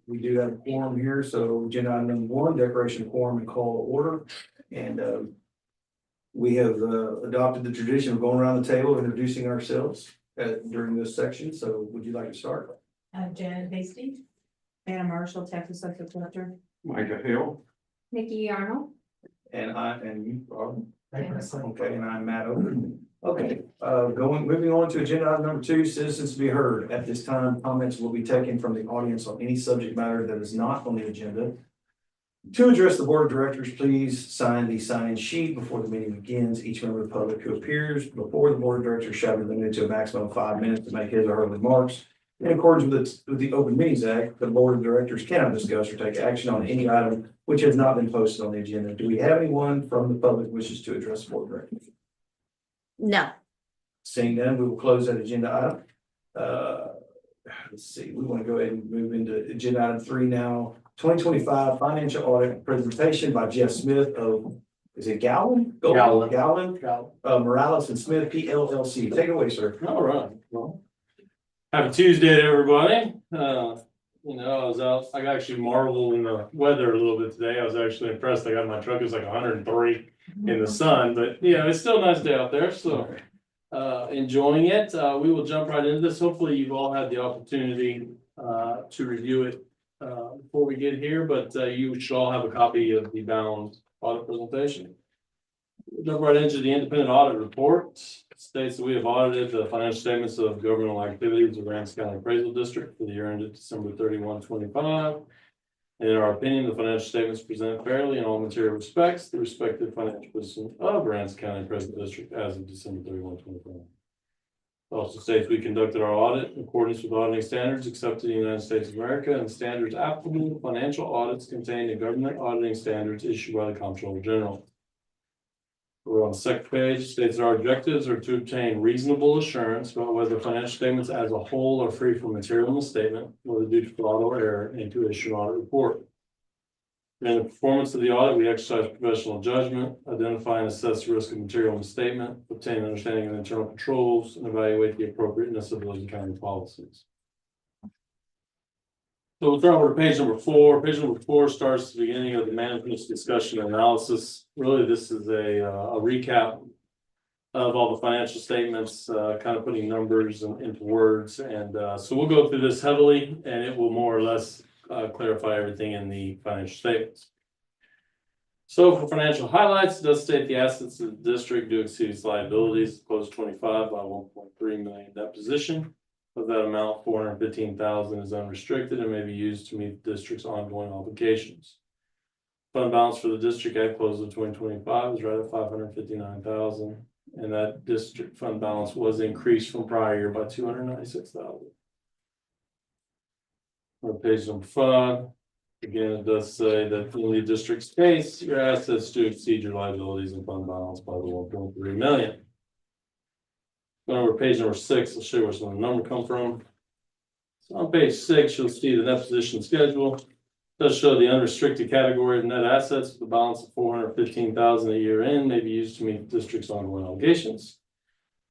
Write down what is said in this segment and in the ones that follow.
we do have a quorum here, so agenda item number one, declaration of quorum and call to order. And we have adopted the tradition of going around the table, introducing ourselves during this section. So would you like to start? Janet Hasty. Anna Marshall, Texas Assistant Collector. Micah Hill. Nikki Arnold. And you, Rob? Yes. Okay, and I'm Matt Oaken. Okay, moving on to agenda item number two, citizens to be heard. At this time, comments will be taken from the audience on any subject matter that is not on the agenda. To address the board of directors, please sign the sign-in sheet before the meeting begins. Each member of the public who appears before the board of directors shall be limited to a maximum of 5 minutes to make his or her remarks. In accordance with the Open Meetings Act, the board of directors cannot discuss or take action on any item which has not been posted on the agenda. Do we have anyone from the public who wishes to address the board of directors? No. Seeing none, we will close that agenda item. Let's see, we want to go ahead and move into agenda item 3 now. 2025 financial audit presentation by Jeff Smith of, is it Gowan? Gowan. Morales and Smith, PLLC. Take it away, sir. All right. Well, happy Tuesday to everybody. I actually marveled in the weather a little bit today. I was actually impressed. I got my truck, it was like 103 in the sun, but it's still a nice day out there. So enjoying it. We will jump right into this. Hopefully you've all had the opportunity to review it before we get here, but you should all have a copy of the bound audit presentation. We'll jump right into the independent audit report. It states that we have audited the financial statements of governmental activities of Aransas County Appraisal District for the year ended December 31, 25. And in our opinion, the financial statements present fairly in all material respects the respective financial position of Aransas County Appraisal District as of December 31, 25. It also states we conducted our audit in accordance with auditing standards accepted in the United States of America and standards applicable to financial audits contained in government auditing standards issued by the Comptroller General. We're on the second page. It states that our objectives are to obtain reasonable assurance about whether financial statements as a whole are free from material misstatement, whether due to fraud or error, and to issue an audit report. In the performance of the audit, we exercise professional judgment, identify and assess the risk of material misstatement, obtain an understanding of internal controls, and evaluate the appropriateness of those accounting policies. So we'll start with page number 4. Page number 4 starts at the beginning of the management's discussion and analysis. Really, this is a recap of all the financial statements, kind of putting numbers into words. And so we'll go through this heavily, and it will more or less clarify everything in the financial statements. So for financial highlights, it does state the assets of the district do exceed its liabilities, close 25 by 1.3 million debt position. Of that amount, 415,000 is unrestricted and may be used to meet the district's ongoing obligations. Fund balance for the district at close of 2025 is right at 559,000, and that district fund balance was increased from prior year by 296,000. On page number 5, again, it does say that in the district's case, your assets do exceed your liabilities and fund balance by the 1.3 million. Going over page number 6, I'll show you where some of the numbers come from. So on page 6, you'll see the net position schedule. It does show the unrestricted category of net assets with a balance of 415,000 a year in may be used to meet the district's ongoing obligations.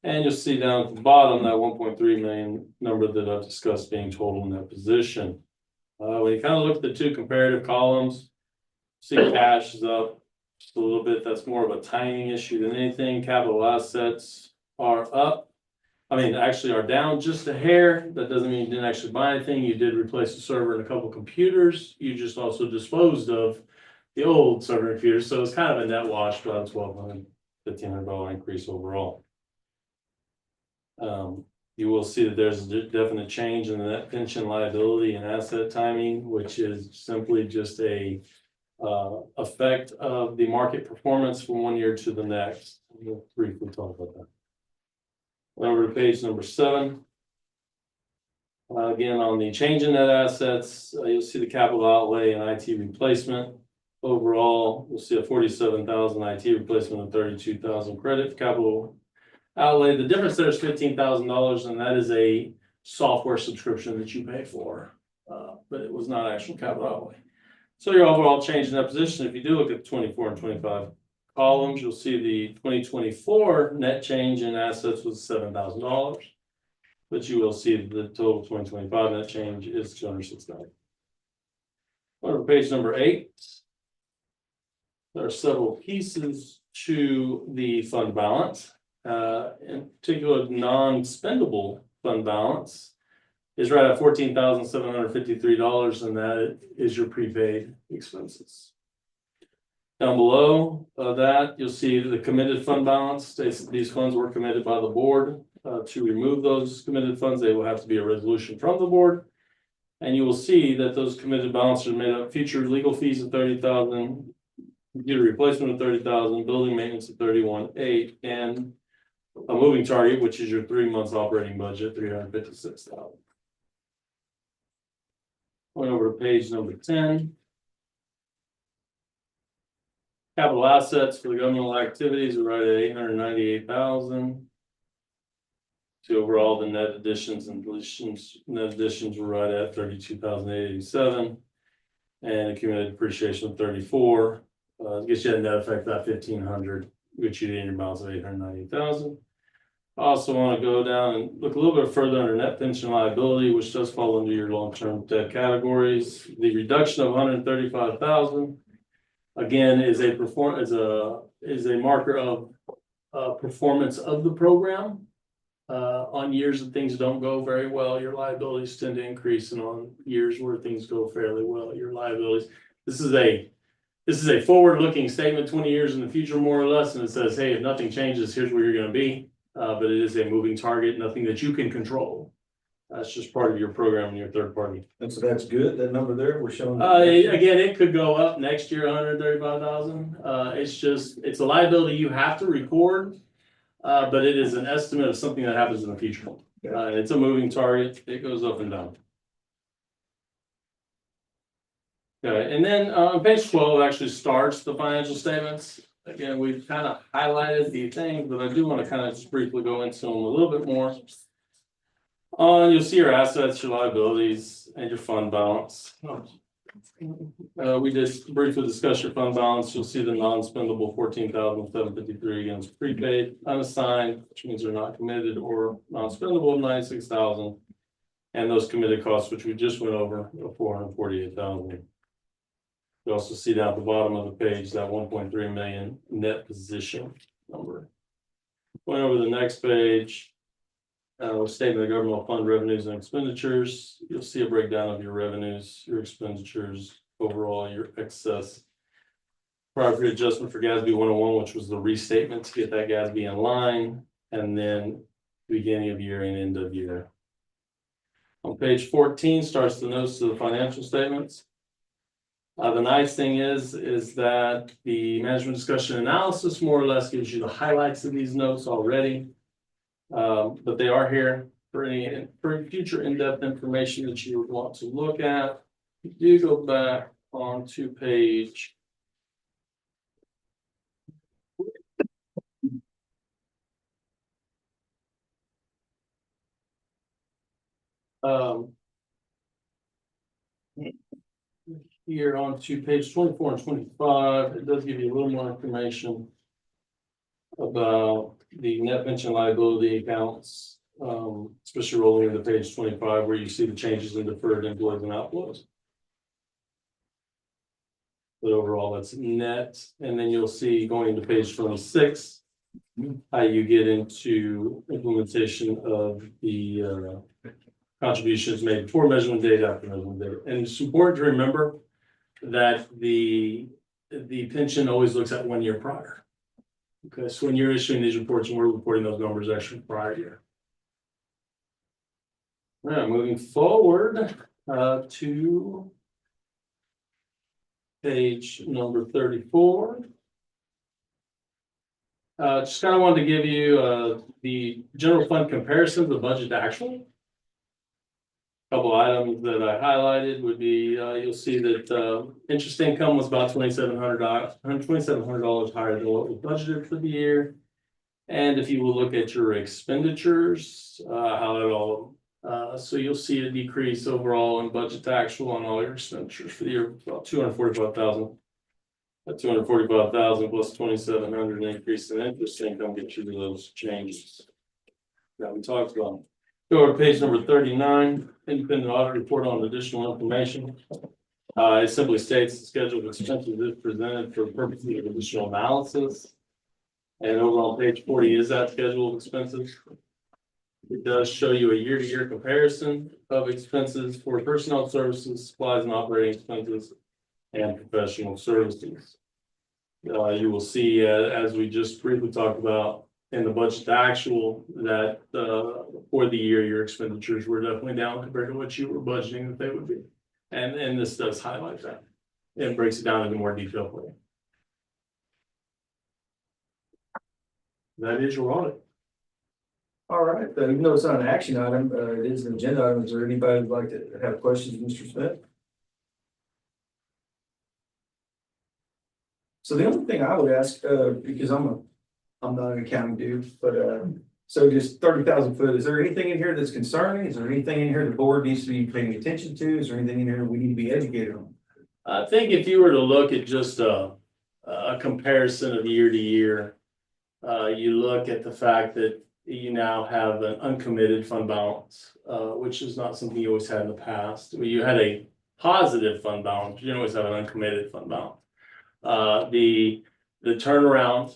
And you'll see down at the bottom that 1.3 million number that I've discussed being total net position. When you kind of look at the two comparative columns, see cash is up just a little bit. That's more of a timing issue than anything. Capital assets are up. Actually are down just a hair. That doesn't mean you didn't actually buy anything. You did replace the server and a couple computers. You just also disposed of the old server and computers. So it's kind of a net wash, about $1,200, $1,500 increase overall. You will see that there's a definite change in the net pension liability and asset timing, which is simply just a effect of the market performance from one year to the next. We'll briefly talk about that. Over to page number 7. Again, on the change in net assets, you'll see the capital outlay and IT replacement. Overall, we'll see a 47,000 IT replacement and 32,000 credit for capital outlay. The difference there is $15,000, and that is a software subscription that you pay for, but it was not actual capital outlay. So your overall change in that position, if you do look at 24 and 25 columns, you'll see the 2024 net change in assets was $7,000, but you will see the total 2025 net change is $206,000. page number 8. There are several pieces to the fund balance. In particular, non-spendable fund balance is right at $14,753, and that is your prepaid expenses. Down below that, you'll see the committed fund balance. These funds were committed by the board. To remove those committed funds, they will have to be a resolution from the board. And you will see that those committed balances made up future legal fees of $30,000, computer replacement of $30,000, building maintenance of $31,800, and a moving target, which is your 3 months operating budget, $356,000. Going over to page number 10. Capital assets for the governmental activities are right at $898,000. So overall, the net additions and deletions, net additions were right at $32,887, and accumulated depreciation of 34. Gets you a net effect of that 1,500, which you need in your balance of 898,000. I also want to go down and look a little bit further under net pension liability, which does fall under your long-term debt categories. The reduction of 135,000 again is a marker of performance of the program. On years that things don't go very well, your liabilities tend to increase, and on years where things go fairly well, your liabilities. This is a forward-looking statement, 20 years in the future, more or less, and it says, hey, if nothing changes, here's where you're going to be. But it is a moving target, nothing that you can control. That's just part of your program and your third party. And so that's good, that number there, we're showing. Again, it could go up next year, 135,000. It's a liability you have to record, but it is an estimate of something that happens in the future. It's a moving target, it goes up and down. Okay, and then page 12 actually starts the financial statements. Again, we've kind of highlighted the things, but I do want to kind of just briefly go into them a little bit more. You'll see your assets, your liabilities, and your fund balance. We did briefly discuss your fund balance. You'll see the non-spendable 14,753 against prepaid, unassigned, which means they're not committed, or non-spendable 96,000, and those committed costs, which we just went over, 448,000. You also see down at the bottom of the page that 1.3 million net position number. Going over the next page, statement of governmental fund revenues and expenditures. You'll see a breakdown of your revenues, your expenditures, overall your excess. Prior period adjustment for GASB 101, which was the restatement to get that GASB in line, and then beginning of year and end of year. On page 14 starts the notes to the financial statements. The nice thing is that the management discussion analysis more or less gives you the highlights of these notes already. But they are here for any future in-depth information that you would want to look at. If you go back onto page 24 and 25, it does give you a little more information about the net pension liability accounts, especially rolling into page 25, where you see the changes in deferred inflows and outflows. But overall, that's net. And then you'll see going into page 26, how you get into implementation of the contributions made before measurement date, after measurement date. And it's important to remember that the pension always looks at 1 year prior. Okay, so when you're issuing these reports and we're reporting those numbers actually prior year. All right, moving forward to page number 34. Just kind of wanted to give you the general fund comparison of the budget to actual. Couple items that I highlighted would be you'll see that interest income was about $2,700 higher than what was budgeted for the year. And if you will look at your expenditures, how it all so you'll see a decrease overall in budget to actual on all your expenditures for the year, about 245,000. That 245,000 plus 2,700 increase in interest income gets you to those changes that we talked about. Go to page number 39, independent audit report on additional information. It simply states the schedule of expenses is presented for purposes of additional analysis. And over on page 40 is that schedule of expenses. It does show you a year-to-year comparison of expenses for personnel services, supplies and operating expenses, and professional services. You will see, as we just briefly talked about in the budget to actual, that for the year, your expenditures were definitely down compared to what you were budgeting that they would be. And this does highlight that. It breaks it down into more detail for you. That is your audit. All right, even though it's not an action item, it is an agenda item. Is there anybody who'd like to have questions, Mr. Smith? So the only thing I would ask, because I'm not an accounting dude, but, so just 30,000 foot, is there anything in here that's concerning? Is there anything in here the board needs to be paying attention to? Is there anything in here we need to be educated on? I think if you were to look at just a comparison of year to year, you look at the fact that you now have an uncommitted fund balance, which is not something you always had in the past. You had a positive fund balance, you always have an uncommitted fund balance. The turnaround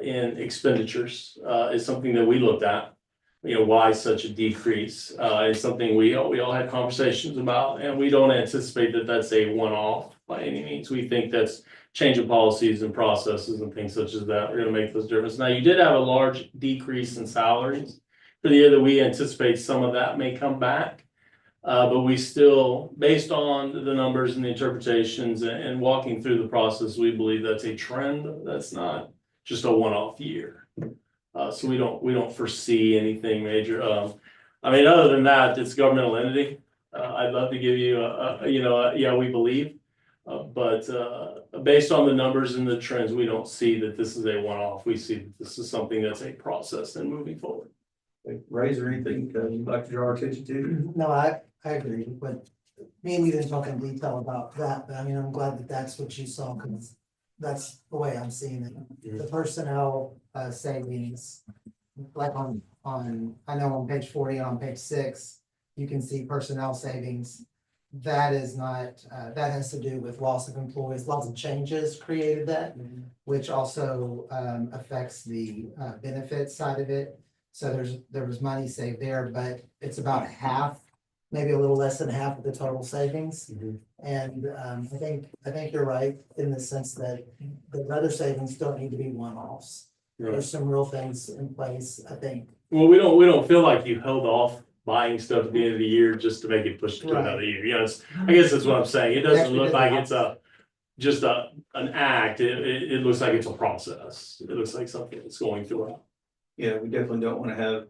in expenditures is something that we looked at. You know, why such a decrease? It's something we all had conversations about, and we don't anticipate that that's a one-off by any means. We think that's change of policies and processes and things such as that are going to make this difference. Now, you did have a large decrease in salaries for the year that we anticipate some of that may come back. But we still, based on the numbers and the interpretations and walking through the process, we believe that's a trend. That's not just a one-off year. So we don't foresee anything major. I mean, other than that, it's a governmental entity. I'd love to give you yeah, we believe. But based on the numbers and the trends, we don't see that this is a one-off. We see that this is something that's a process and moving forward. Ray, is there anything you'd like to draw our attention to? No, I agree, but me and you didn't talk in detail about that, but I mean, I'm glad that that's what you saw, because that's the way I'm seeing it. The personnel savings, like on, I know on page 40 and on page 6, you can see personnel savings. That is not, that has to do with loss of employees, lots of changes created that, which also affects the benefit side of it. So there was money saved there, but it's about half, maybe a little less than half of the total savings. And I think you're right in the sense that the other savings don't need to be one-offs. Right. There's some real things in place, I think. Well, we don't feel like you held off buying stuff at the end of the year just to make it push to Right. another year. You know, I guess that's what I'm saying. It doesn't Actually look did like the it's just an act. It looks like it's a process. It looks like something that's going throughout. Yeah, we definitely don't want to have,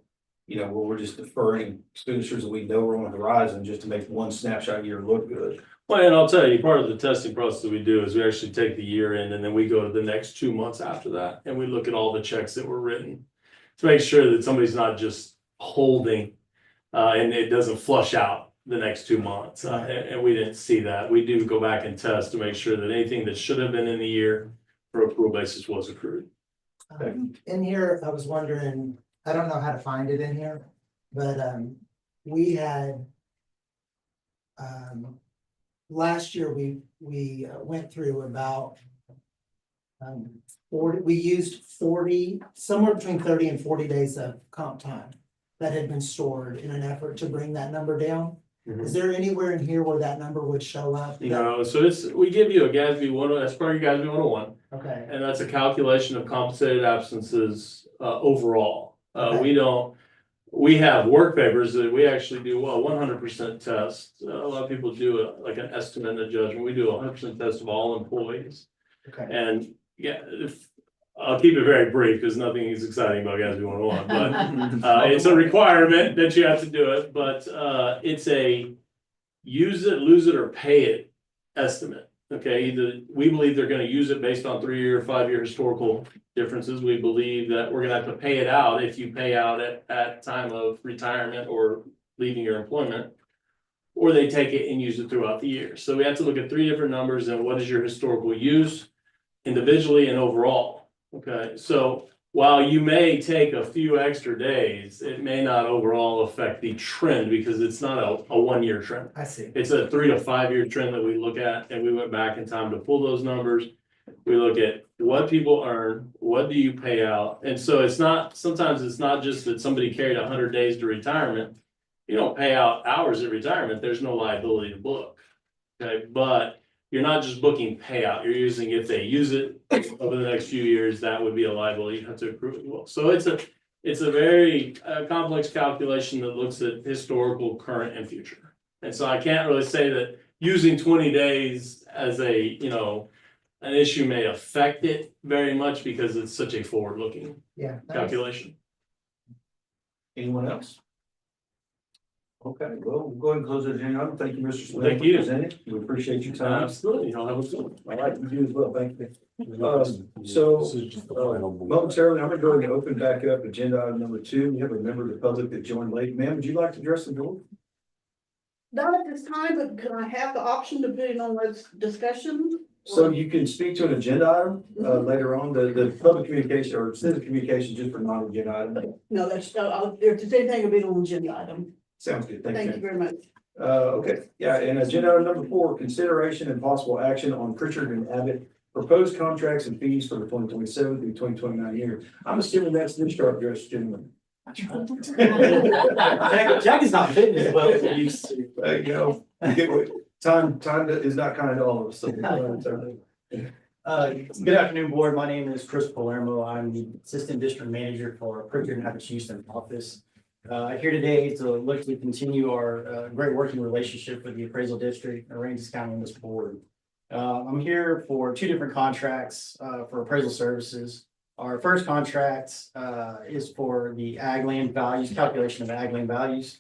where we're just deferring expenditures that we know are on the horizon just to make one snapshot year look good. Well, and I'll tell you, part of the testing process that we do is we actually take the year in and then we go to the next 2 months after that. And we look at all the checks that were written to make sure that somebody's not just holding and it doesn't flush out the next 2 months. And we didn't see that. We do go back and test to make sure that anything that should have been in the year for accrual basis was accrued. In here, I was wondering, I don't know how to find it in here, but we had last year we went through about 40, we used 40, somewhere between 30 and 40 days of comp time that had been stored in an effort to bring that number down. Is there anywhere in here where that number would show up? No, so we give you a GASB 101, that's part of your GASB 101. Okay. And that's a calculation of compensated absences overall. Okay. We have work papers that we actually do a 100% test. A lot of people do like an estimate and a judgment. We do a 100% test of all employees. Okay. And yeah, I'll keep it very brief because nothing is exciting about GASB 101, but it's a requirement that you have to do it. But it's a use it, lose it, or pay it estimate. Okay, either we believe they're going to use it based on 3-year, 5-year historical differences. We believe that we're going to have to pay it out if you pay out at time of retirement or leaving your employment, or they take it and use it throughout the year. So we have to look at 3 different numbers and what is your historical use individually and overall. Okay, so while you may take a few extra days, it may not overall affect the trend because it's not a 1 year trend. I see. It's a 3 to 5 year trend that we look at, and we went back in time to pull those numbers. We look at what people earn, what do you pay out, and so sometimes it's not just that somebody carried 100 days to retirement. You don't pay out hours at retirement, there's no liability to book. Okay, but you're not just booking payout, you're using, if they use it over the next few years, that would be a liability you have to accrue as well. So it's a very complex calculation that looks at historical, current and future. And so I can't really say that using 20 days as an issue may affect it very much because it's such a forward-looking Yeah. calculation. Anyone else? Okay, well, we'll go ahead and close the agenda. item. Thank you, Mr. Smith. Thank you. for presenting. We appreciate your time. Absolutely, I'll have a good one. All right, you do as well. Thank you. Momentarily, I'm gonna go ahead and open back up agenda item number 2. We have a member of the public that joined late. Ma'am, would you like to address the board? Not at this time, but can I have the option to put it on this discussion? So you can speak to an agenda item, later on, the public communication or citizen communication just for non-agenda item. No, that's, if there's anything, it'll be on the agenda item. Sounds good. Thank Thank you. you very much. Okay, yeah, and agenda item number 4, consideration and possible action on Pritchard and Abbott proposed contracts and fees for the 2027 through 2029 year. I'm assuming that's the start address, gentlemen. Jack is not fitting as well as he used to. Time is not kind to all of us. So. Good afternoon, board. My name is Chris Palermo. I'm the Assistant District Manager for Pritchard and Abbott Houston office. Here today to look to continue our great working relationship with the appraisal district, Aransas County, and this board. I'm here for 2 different contracts for appraisal services. Our first contract is for the ag land values, calculation of ag land values.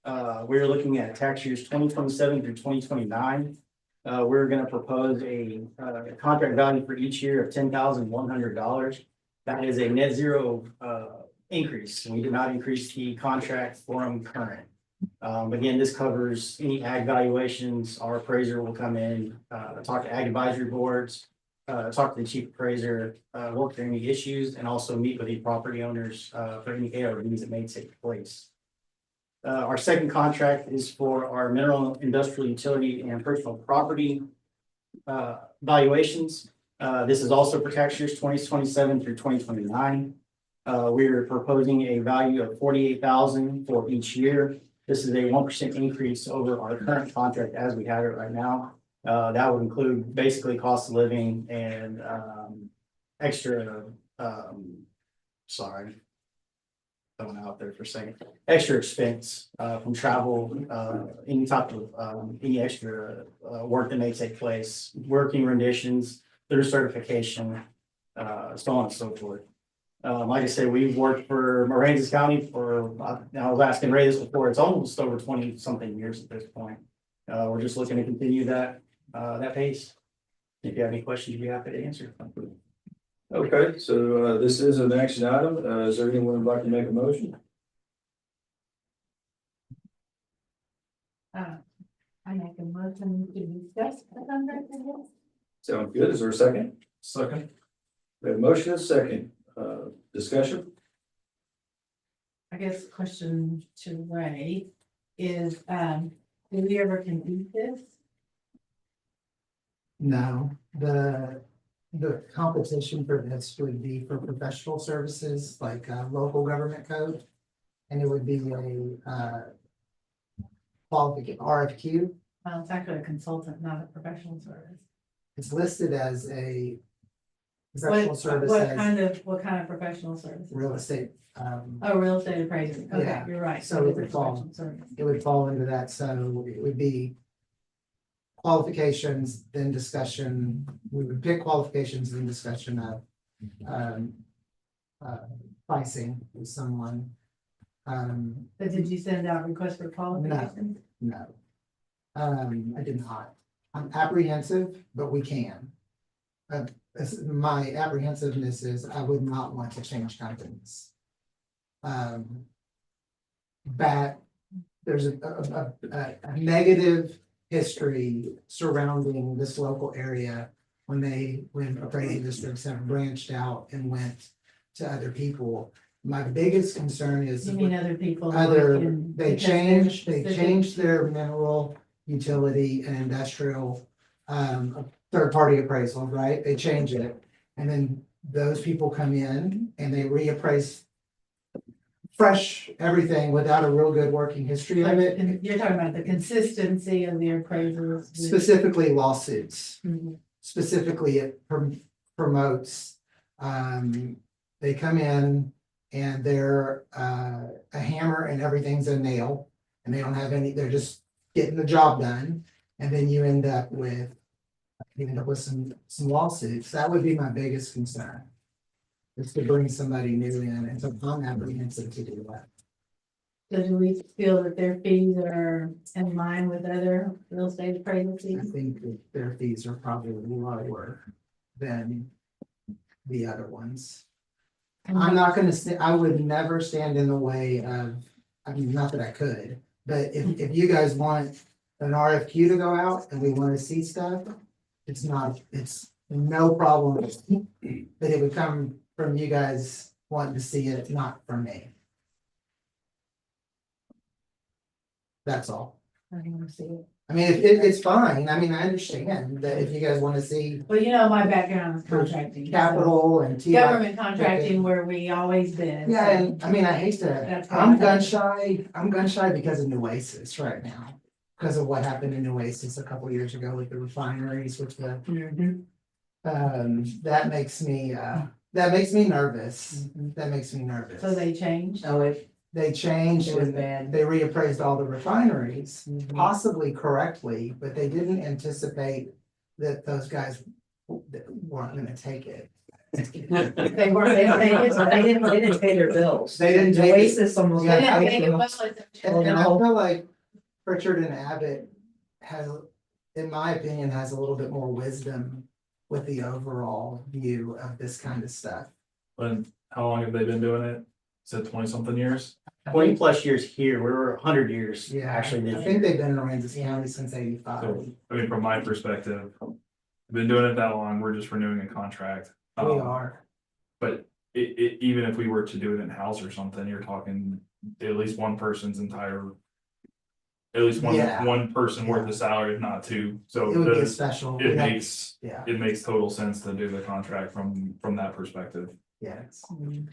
We're looking at tax years 2027 through 2029. We're going to propose a contract value for each year of $10,100. That is a net zero increase. We did not increase the contract from current. Again, this covers any ag valuations. Our appraiser will come in, talk to ag advisory boards, talk to the chief appraiser, work through any issues, and also meet with the property owners for any ARVs that may take place. Our second contract is for our mineral, industrial, utility, and personal property valuations. This is also for tax years 2027 through 2029. We're proposing a value of $48,000 for each year. This is a 1% increase over our current contract as we have it right now. That would include basically cost of living and extra, sorry. Going out there for a second, extra expense from travel, any type of any extra work that may take place, working renditions, through certification, so on and so forth. Like I said, we've worked for Aransas County for, I was asking Ray this before, it's almost over 20 something years at this point. We're just looking to continue that pace. If you have any questions, you'd be happy to answer. Okay, so this is an action item. Is there anyone who'd like to make a motion? I make a motion to discuss the contract. Sounds good. Is there a second? Second. We have a motion and a second. Discussion? I guess question to Ray is, do we ever compete this? No, the competition for this would be for professional services like local government code. And it would be a qualification RFQ. Well, it's actually a consultant, not a professional service. It's listed as a professional service What as kind of professional services? real estate. Oh, real estate appraisal. Okay, Yeah. you're right. So it would it's fall. professional service. It would fall into that, so it would be qualifications, then discussion. We would pick qualifications, then discussion of pricing with someone. But did you send out requests for qualifications? No. I did not. I'm apprehensive, but we can. My apprehensiveness is I would not want to change companies. But there's a negative history surrounding this local area when appraisal districts have branched out and went to other people. My biggest concern is. You mean other people? Other, working they because they're changed specific- their mineral, utility and industrial. Third party appraisal, right? They change it. And then those people come in and they reappraise. Fresh everything without a real good working history of it, You're talking about the consistency of the appraisals. specifically lawsuits. Mhm. Specifically, it promotes, they come in and they're, a hammer and everything's a nail. And they don't have any, they're just getting the job done, and then you end up with some lawsuits. That would be my biggest concern. Is to bring somebody new in, and so I'm apprehensive to do that. So do we feel that their fees are in line with other real estate appraisal I fees? think that their fees are probably lower than the other ones. I'm not gonna I would never stand in the way of, I mean, not that I could, but if you guys want an RFQ to go out and we wanna see stuff, it's no problem. But it would come from you guys wanting to see it, not from me. That's all. I don't wanna see it. I mean, it's fine. I mean, I understand that if you guys wanna see Well, you know, my background is contracting. so capital and TI. Government contracting where we always been. Yeah, so- and I mean, I hate to, That's I'm fine. gun shy because of Nueces right now. Because of what happened in Nueces a couple years ago with the refineries, with the, Mhm. that makes me nervous. That makes me nervous. So they changed? Oh, they changed It was and bad. they reappraised all the refineries, Mhm. possibly correctly, but they didn't anticipate that those guys weren't gonna take it. They weren't, they didn't pay their bills. They didn't take it. Oasis almost. Yeah, They didn't I- pay it well. And I feel like Pritchard and Abbott has, in my opinion, has a little bit more wisdom with the overall view of this kind of stuff. And how long have they been doing it? Said 20-something years? 20+ years here, we were 100 years, Yeah, actually. I this think year. they've been in Aransas County since '85. So, I mean, from my perspective, been doing it that long, we're just renewing a contract. We are. But even if we were to do it in-house or something, you're talking at least one person's entire. At least Yeah. one person worth of salary, if not two, so It would be a the- special. it makes, Yeah, it makes total sense to do the contract from that perspective. yeah. it's-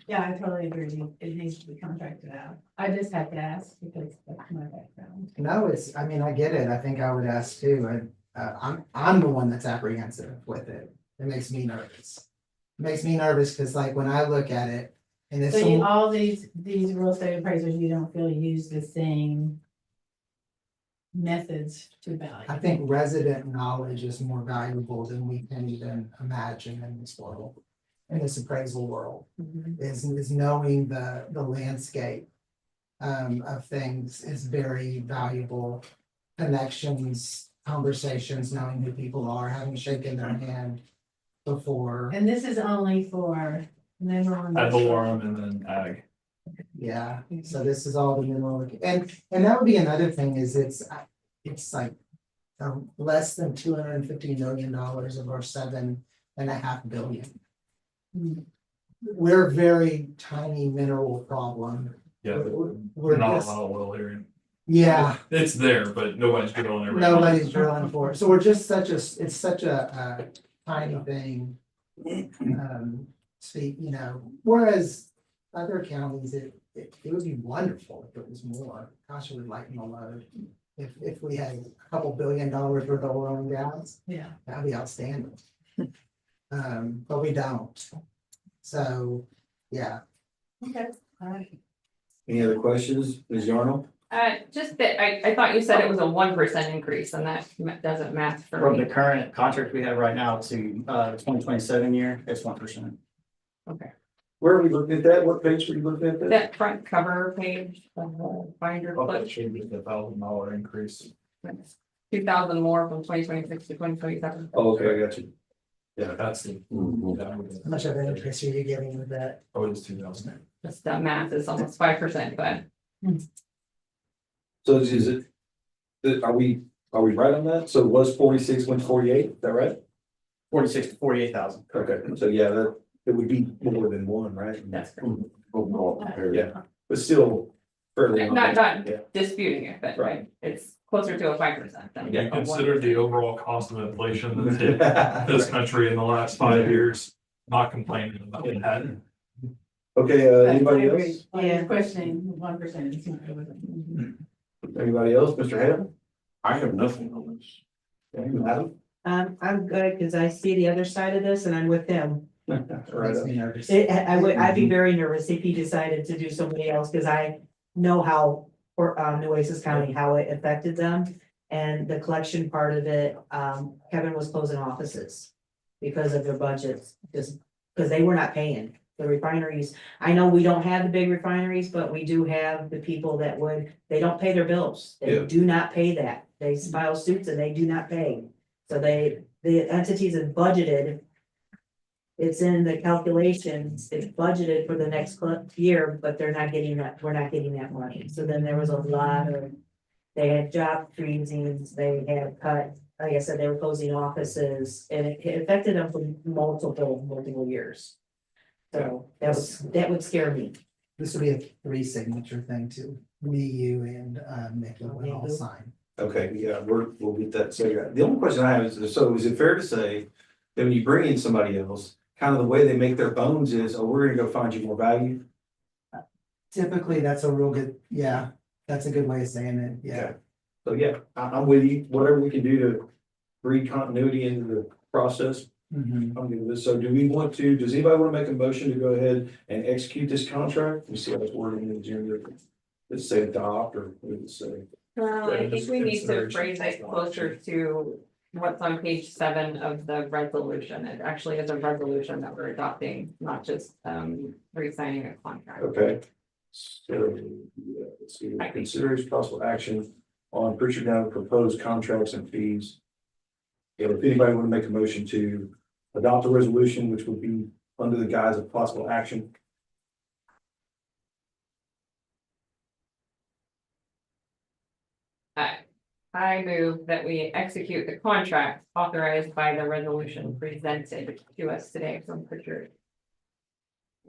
Yeah, I totally agree. It needs to be contracted out. I just had to ask because that's my background. No, I mean, I get it. I think I would ask too. And I'm the one that's apprehensive with it. It makes me nervous. It makes me nervous because like when I look at it and it's. So you, all these real estate appraisers, you don't feel use the same methods to value? I think resident knowledge is more valuable than we can even imagine in this world. In this appraisal world, Mhm. is knowing the landscape. Of things is very valuable. Connections, conversations, knowing who people are, having shaken their hand before. And this is only for mineral. Ad industrial. valorem and then ag. Yeah, so this is all the mineral, and that would be another thing is it's like. Less than $250 million of our $7.5 billion. Mm. We're a very tiny mineral problem. Yeah, We're not a just, lot of oil here. yeah, It's there, but nobody's drilling it. right now. nobody's drilling for it, so we're just it's such a tiny thing. See, whereas other counties, it would be wonderful if it was more. Gosh, it would lighten the load. If we had a couple $1 billion worth of oil and gas, Yeah. that'd be outstanding. But we don't. So, yeah, Okay, all right. Any other questions, Ms. Yarnall? Just that, I thought you said it was a 1% increase and that doesn't match for From the me. current contract we have right now to 2027 year, it's 1%. Okay, Where are we looking at that? What page were you looking at that? that front cover page of the binder Oh, that clip, should be the $1,000 increase. 2,000 more from 2026 to 2027. Oh, okay, I got you. Yeah, that's the. how much of an interest are you getting with that? Oh, it is 2,000. Just that math is almost 5%, but So is it, are we right on that? So it was 46, went 48, is that right? 46 to 48,000. Okay, so yeah, it would be more than one, right? That's correct. Overall, yeah, but still fairly. Not Yeah. disputing it, but Right. it's closer to a 5% than. You a consider the 1%. overall cost of inflation that's hit this country in the last 5 years, not complaining about that. Okay, anybody I agree. else? Yeah, questioning 1%. Anybody else, Mr. Hale? I have nothing on this. Okay, Madam? I'm good, cause I see the other side of this and I'm with him. Right Makes up. me nervous. I'd be very nervous if he decided to do somebody else, cause I know how, or, Nueces County, how it affected them. And the collection part of it, Kevin was closing offices because of their budgets, just, cause they were not paying. The refineries, I know we don't have the big refineries, but we do have the people that would, they don't pay their bills. Yeah. They do not pay that. They file suits and they do not pay. So the entities have budgeted. It's in the calculations, it's budgeted for the next year, but they're not getting that, we're not getting that money. So then there was a lot of, they had job freezings, they had cut, like I said, they were closing offices, and it affected them for multiple years. So that would scare me. This would be a 3-signature thing too. Me, you, and Nikki would all sign. Okay, yeah, we'll get that. So the only question I have is, so is it fair to say that when you bring in somebody else, kind of the way they make their bones is, oh, we're gonna go find you more value? Typically, that's a real good, yeah, that's a good way of saying it, yeah. So yeah, I'm with you. Whatever we can do to breed continuity into the process, Mhm. I'm good with this. So do we want to, does anybody want to make a motion to go ahead and execute this contract? We see how it's worded in the agenda. Let's say adopt, or what does it say? I think we need to Consideration. phrase it closer to what's on page 7 of the resolution. It actually is a resolution that we're adopting, not just re-signing a contract. Okay. So, yeah, let's see, consider possible action on Pritchard Down proposed contracts and fees. Yeah, if anybody want to make a motion to adopt a resolution, which would be under the guise of possible action. I move that we execute the contract authorized by the resolution presented to us today from Pritchard.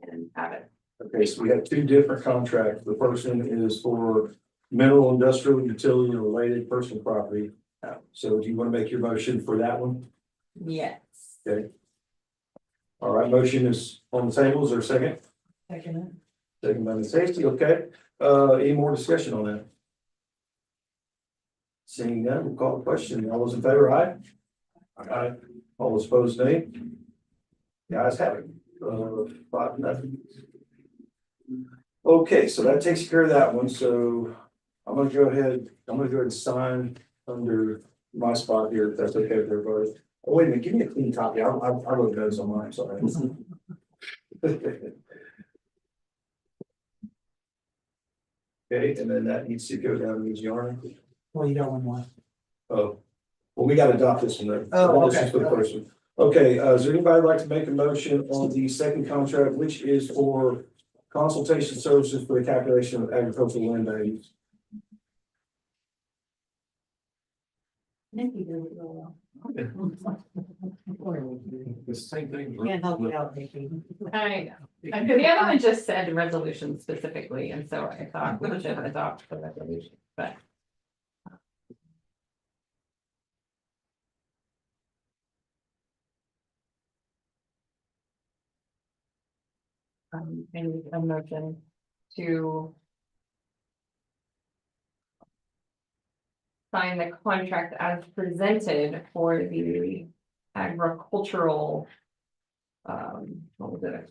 And have it. Okay, so we have two different contracts. The first one is for mineral, industrial, utility, and related personal property. So do you want to make your motion for that one? Yes. Okay. All right, motion is on the table. Is there a second? Second. Second by Ms. Hasty, okay. Any more discussion on that? Seeing none, we'll call the question. All those in favor, aye? Aye. All those opposed, nay? The ayes have it. 5-0. Okay, so that takes care of that one. So I'm gonna go ahead and sign under my spot here, if that's okay with everybody. Oh, wait a minute, give me a clean copy. I wrote those on mine, sorry. Okay, and then that needs to go down to Ms. Yarn. Well, you got one more. Oh, well, we gotta adopt this one then. Oh, This is okay. for the first one. Okay, is there anybody like to make a motion on the second contract, which is for consultation services for the calculation of agricultural land values? Nikki did it real well. The same thing. Can't help you out, Nikki. I know. The other one just said resolution specifically, and so I thought we should adopt the resolution, but. I need a motion to. Sign the contract as presented for the agricultural. What was it?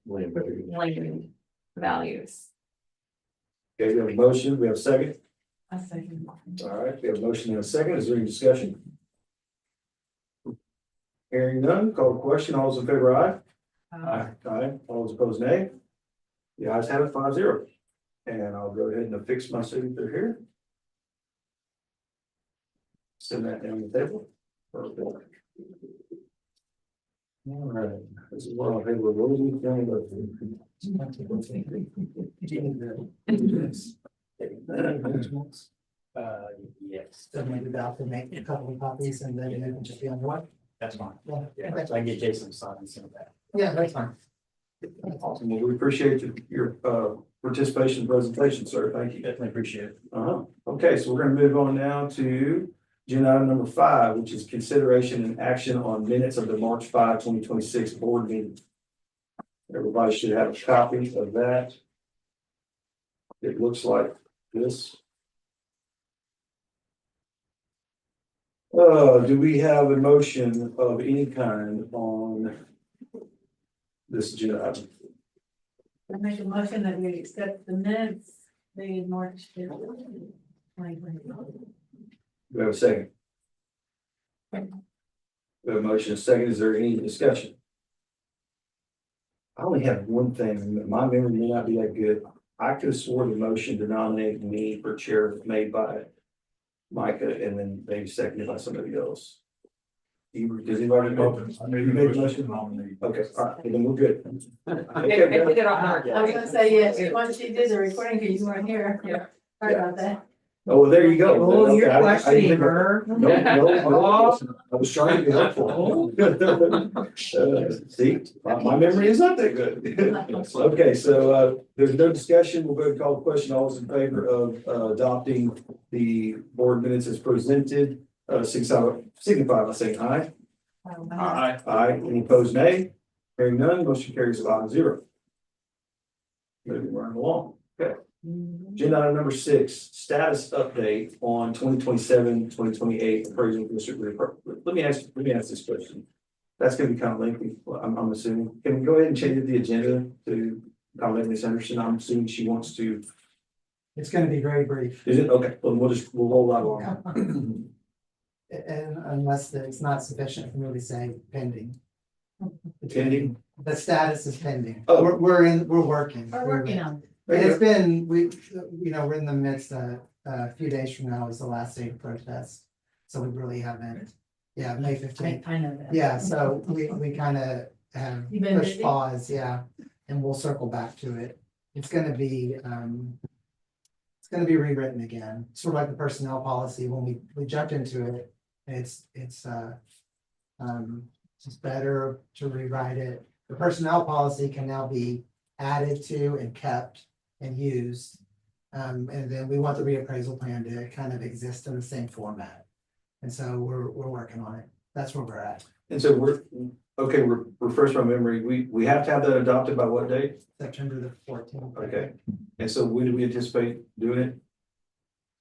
Land values. Okay, we have a motion, we have a second. A second. All right, we have a motion and a second. Is there any discussion? Hearing none, call the question. All those in favor, aye? Aye. All those opposed, nay? The ayes have it 5-0. And I'll go ahead and affix my signature here. Send that down the table. Perfect. All right, this is what I'll have. What are we doing? Yes, So maybe about to make a couple of copies and then it can just be on what? that's fine. Yeah. Yeah, so I can get Jason to sign and send that. Yeah, that's fine. Awesome. Well, we appreciate your participation and presentation, sir. Thank you. Definitely appreciate it. Okay, so we're gonna move on now to agenda item number 5, which is consideration and action on minutes of the March 5, 2026 board meeting. Everybody should have a copy of that. It looks like this. Do we have a motion of any kind on this agenda item? I make a motion that we accept the minutes, dated March 5th, 2024. Do we have a second? We have a motion, a second. Is there any discussion? I only have one thing. My memory may not be that good. I could have sworn the motion to nominate me for chair was made by Micah and then maybe seconded by somebody else. Does anybody? I made You a made the motion motion? to nominate. Okay, all right, then we're good. I did it on our. I was gonna say, yes, once she did the recording, because you weren't here. Yeah. Sorry about that. Oh, well, there you go. Oh, Okay, you're I didn't questioning think- her. No, I was trying to be helpful. See, my memory is not that good. Okay, so there's no discussion. We'll go and call the question. All those in favor of adopting the board minutes as presented, signify by saying aye. Aye. Aye. Any opposed, nay? Hearing none, motion carries 5-0. Moving right along. Okay. Agenda item number 6, status update on 2027-2028 appraisal district report. Let me ask this question. That's gonna be kind of lengthy, I'm assuming. Can we go ahead and change the agenda to accommodate Ms. Anderson? I'm assuming she wants to. It's gonna be very brief. Is it? Okay, well, we'll roll that along. And unless it's not sufficient for me to say pending. Pending? The status is pending. Oh. We're working. We're working on it. It's been, we're in the midst of, a few days from now is the last day of protest. So we really haven't, May 15th. I know that. Yeah, so we kind of have You've been pushed busy? pause, and we'll circle back to it. It's gonna be rewritten again, sort of like the personnel policy, when we jumped into it, it's just better to rewrite it. The personnel policy can now be added to and kept and used. And then we want the reappraisal plan to kind of exist in the same format. And so we're working on it. That's where we're at. And so refresh my memory. We have to have that adopted by what date? September the 14th. Okay. And so when do we anticipate doing it?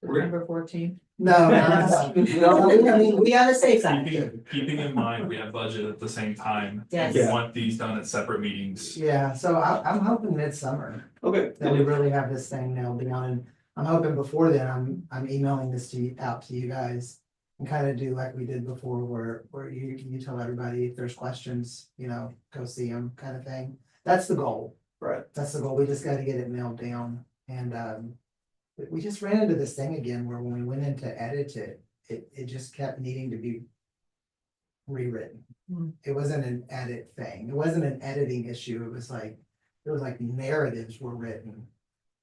September 14th. No, We gotta say something. Keeping in mind, we have budget at the same time. Yes. We want these done at separate meetings. yeah, so I'm hoping midsummer Okay. that we really have this thing nailed down. And I'm hoping before then, I'm emailing this out to you guys and kind of do like we did before, where you tell everybody if there's questions, go see them kind of thing. That's the goal. Right. That's the goal. We just got to get it nailed down. And we just ran into this thing again where when we went in to edit it, it just kept needing to be rewritten. It wasn't an edit thing. It wasn't an editing issue. It was like narratives were written.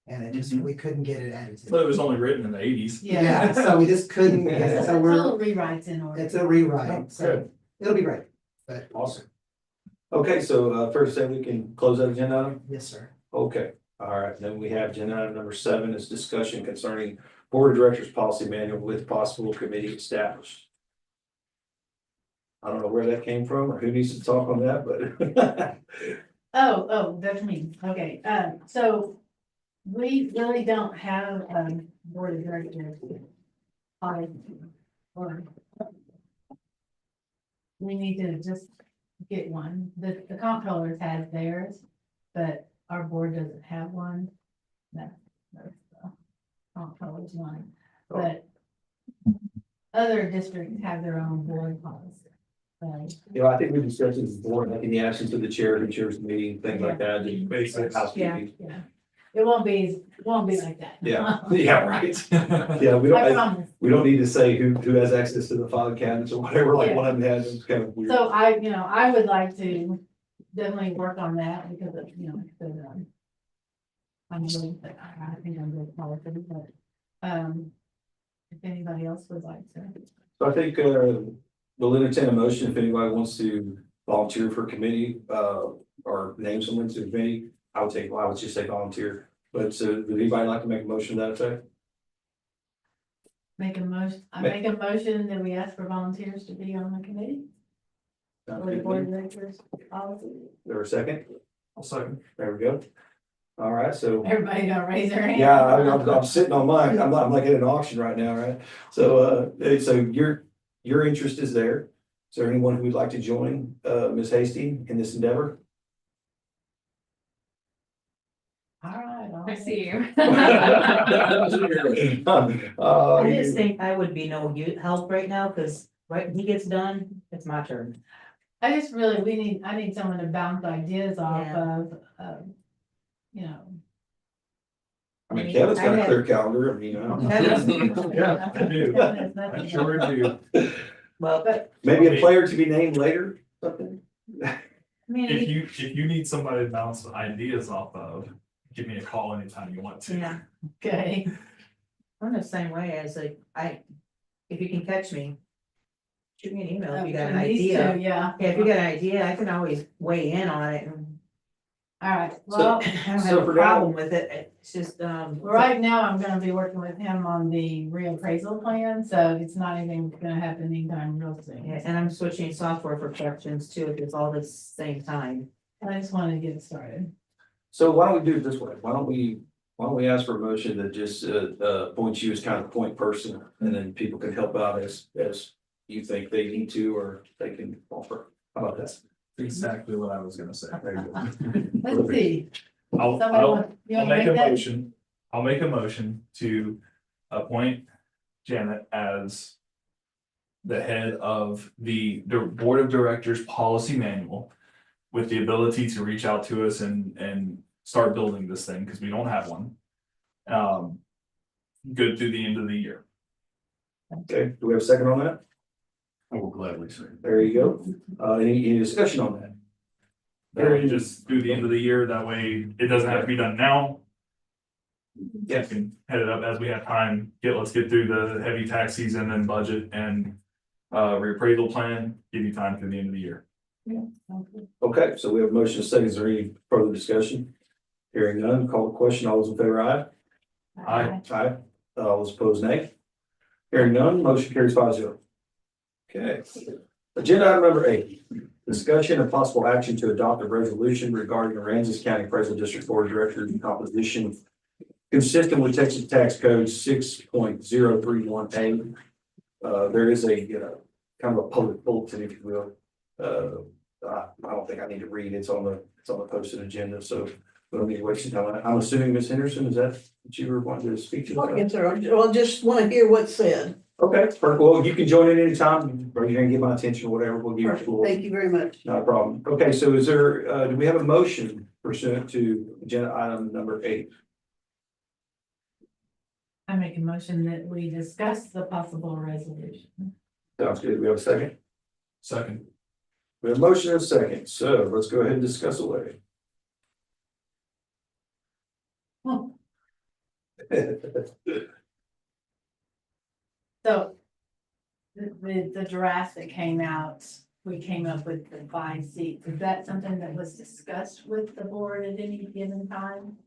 And it just, we couldn't get it edited. But it was only written in the 80s. Yeah, so we just couldn't get it. So Little rewrites in order. it's a rewrite, so it'll be great. But Awesome. Okay, so first thing we can close that agenda item? yes, sir. Okay, all right, then we have agenda item number 7 is discussion concerning board of directors policy manual with possible committee established. I don't know where that came from or who needs to talk on that, but. Oh, that's me. Okay, so we really don't have board of directors. Or we need to just get one. The comptrollers has theirs, but our board doesn't have one. That's the comptroller's one, but other districts have their own board policy. I think we discussed this before, like in the absence of the chair, who chairs the meeting, things like that, just basic housekeeping. Yeah. It won't be like that. Yeah, right. Yeah, I promise. we don't need to say who has access to the filing cabinets or whatever, like one of them has, it's kind of weird. So I would like to definitely work on that because of, I'm really, I think I'm good quality, but, if anybody else would like to. So I think, we'll entertain a motion if anybody wants to volunteer for committee, or name someone to the committee, I would just say volunteer. But so would anybody like to make a motion to that effect? I make a motion that we ask for volunteers to be on the committee. Sounds Or the good to board me. of directors policy. There a second? I'll second. There we go. All right, so. Everybody gonna raise their hand? Yeah, I'm sitting on mine. I'm like at an auction right now, right? So, so your interest is there. Is there anyone who would like to join, Ms. Hasty in this endeavor? All right. I see you. I just think I would be no help right now, cause right when he gets done, it's my turn. I just really, I need someone to bounce ideas off Yeah. of, you know. I mean, Kevin's got a clear calendar, I mean, Yeah, I do. I sure do. Well, but, maybe a player to be named later, something? I mean, If you need somebody to bounce ideas off of, give me a call anytime you want to. yeah, Okay, I'm the same way as like, if you can catch me. Shoot me an email if you got an these idea. two, yeah. Yeah, if you got an idea, I can always weigh in on it and All right, well, I don't So have for a now- problem with it, it's just, right now I'm gonna be working with him on the reappraisal plan, so it's not even gonna happen anytime real yeah, soon. and I'm switching software for corrections too, if it's all the same time. I just wanted to get it started. So why don't we do it this way? Why don't we ask for a motion that just, appoints you as kind of point person, and then people can help out as you think they need to, or they can offer. How about that? Exactly what I was gonna say. There you go. Let's see. I'll, Somebody I'll, want- you I'll wanna make a that? motion, I'll make a motion to appoint Janet as the head of the Board of Directors Policy Manual with the ability to reach out to us and start building this thing, because we don't have one. Good through the end of the year. Okay, do we have a second on that? I will gladly say. There you go. Any discussion on that? Very just through the end of the year, that way it doesn't have to be done now. You can head it up as we have time, let's get through the heavy tax season and budget and reappraisal plan, give you time through the end of the year. Okay, so we have a motion to second. Is there any further discussion? Hearing none, call the question. All those in favor, aye? Aye. Aye. All those opposed, nay. Hearing none, motion carries 5-0. Okay. Agenda item number 8, discussion and possible action to adopt a resolution regarding Aransas County Appraisal District Board of Directors composition consistent with Texas Tax Code 6.031A. There is a kind of a public bulletin, if you will. I don't think I need to read. It's on the posted agenda, so we don't need to waste time. I'm assuming, Ms. Henderson, is that what you were wanting to speak to? Yes, sir. Well, just want to hear what's said. Okay, perfect. Well, you can join in anytime, or you're gonna get my attention or whatever, we'll give you a Perfect. floor. Thank you very much. Not a problem. Okay, so is there, do we have a motion pursuant to agenda item number 8? I make a motion that we discuss the possible resolution. Sounds good. We have a second? Second. We have a motion and a second, so let's go ahead and discuss away. So the draft that came out, we came up with the 5 seats. Is that something that was discussed with the board at any given time?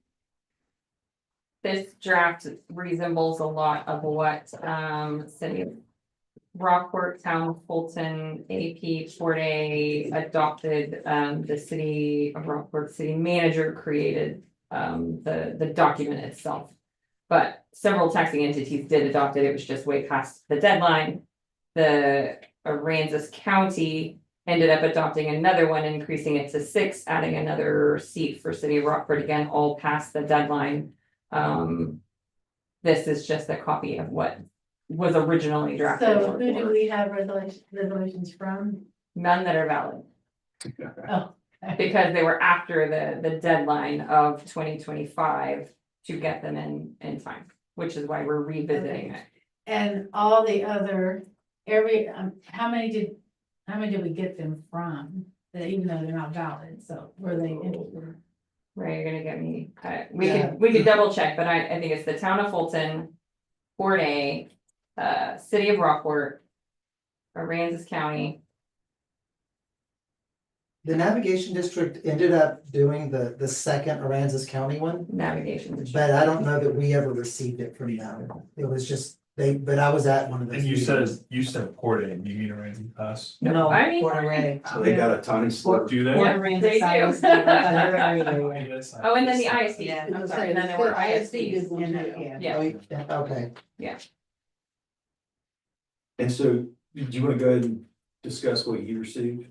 This draft resembles a lot of what, City of Rockport, Town of Fulton, AP Fort A adopted, the City of Rockport City Manager created, the document itself. But several taxing entities did adopt it, it was just way past the deadline. The Aransas County ended up adopting another one, increasing it to 6, adding another seat for City of Rockport, again, all past the deadline. This is just a copy of what was originally drafted. So who do we have resolutions from? None that are valid, Oh, because they were after the deadline of 2025 to get them in time, which is why we're revisiting it. and all the other, how many did we get them from? That even though they're not valid, so were they interested? Right, you're gonna get me, Yeah. we could double check, but I think it's the Town of Fulton, Fort A, City of Rockport, Aransas County. The navigation district ended up doing the second Aransas County one, Navigation. but I don't know that we ever received it from them. It was just, but I was at one of those. And you meetings. said Port A, you mean Aransas Pass? No, I mean- Port Array. So they got a tiny slip. Do they? Yeah, Aransas they do. ISD. Yes, Oh, and then the ISD. Yeah. I'm sorry, and then there were ISDs. Yeah. Yeah. Okay. And so, do you wanna go ahead and discuss what you received?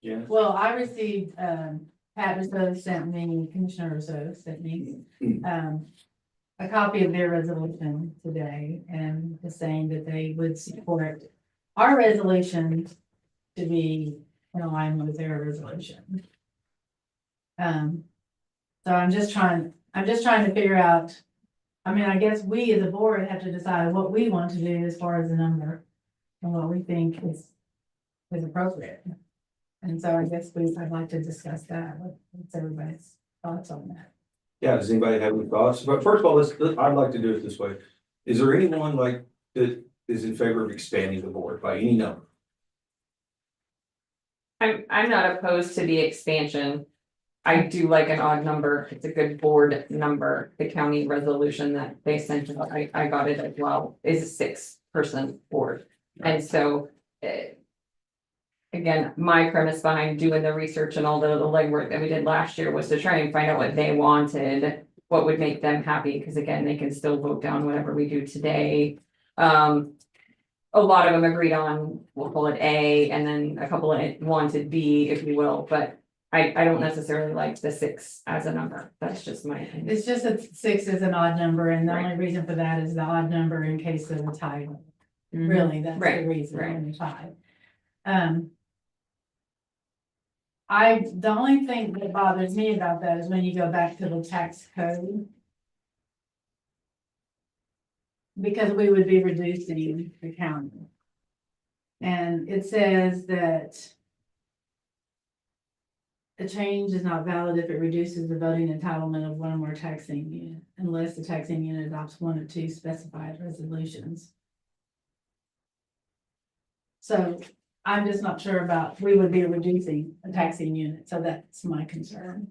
Yeah. Well, I received, Pat Rousseau sent me, Commissioner Rousseau sent me, a copy of their resolution today and is saying that they would support our resolution to be in line with their resolution. So I'm just trying to figure out, I mean, I guess we as a board have to decide what we want to do as far as the number and what we think is appropriate. And so I guess I'd like to discuss that, what's everybody's thoughts on that? Yeah, does anybody have any thoughts? But first of all, I'd like to do it this way. Is there anyone like that is in favor of expanding the board by any number? I'm not opposed to the expansion. I do like an odd number. It's a good board number. The county resolution that they sent, I got it as well, is a 6-person board. And so, again, my premise behind doing the research and all the legwork that we did last year was to try and find out what they wanted, what would make them happy, because again, they can still vote down whatever we do today. A lot of them agreed on, we'll call it A, and then a couple of wanted B, if you will, but I don't necessarily like the 6 as a number. That's just my opinion. It's just that 6 is an odd number, and the Right. only reason for that is the odd number in case of a tie. Really, that's the Right, reason right. when you tie. The only thing that bothers me about that is when you go back to the tax code. Because we would be reducing the county. And it says that a change is not valid if it reduces the voting entitlement of one or more taxing unit, unless the taxing unit adopts one or two specified resolutions. So I'm just not sure about, we would be reducing a taxing unit, so that's my concern.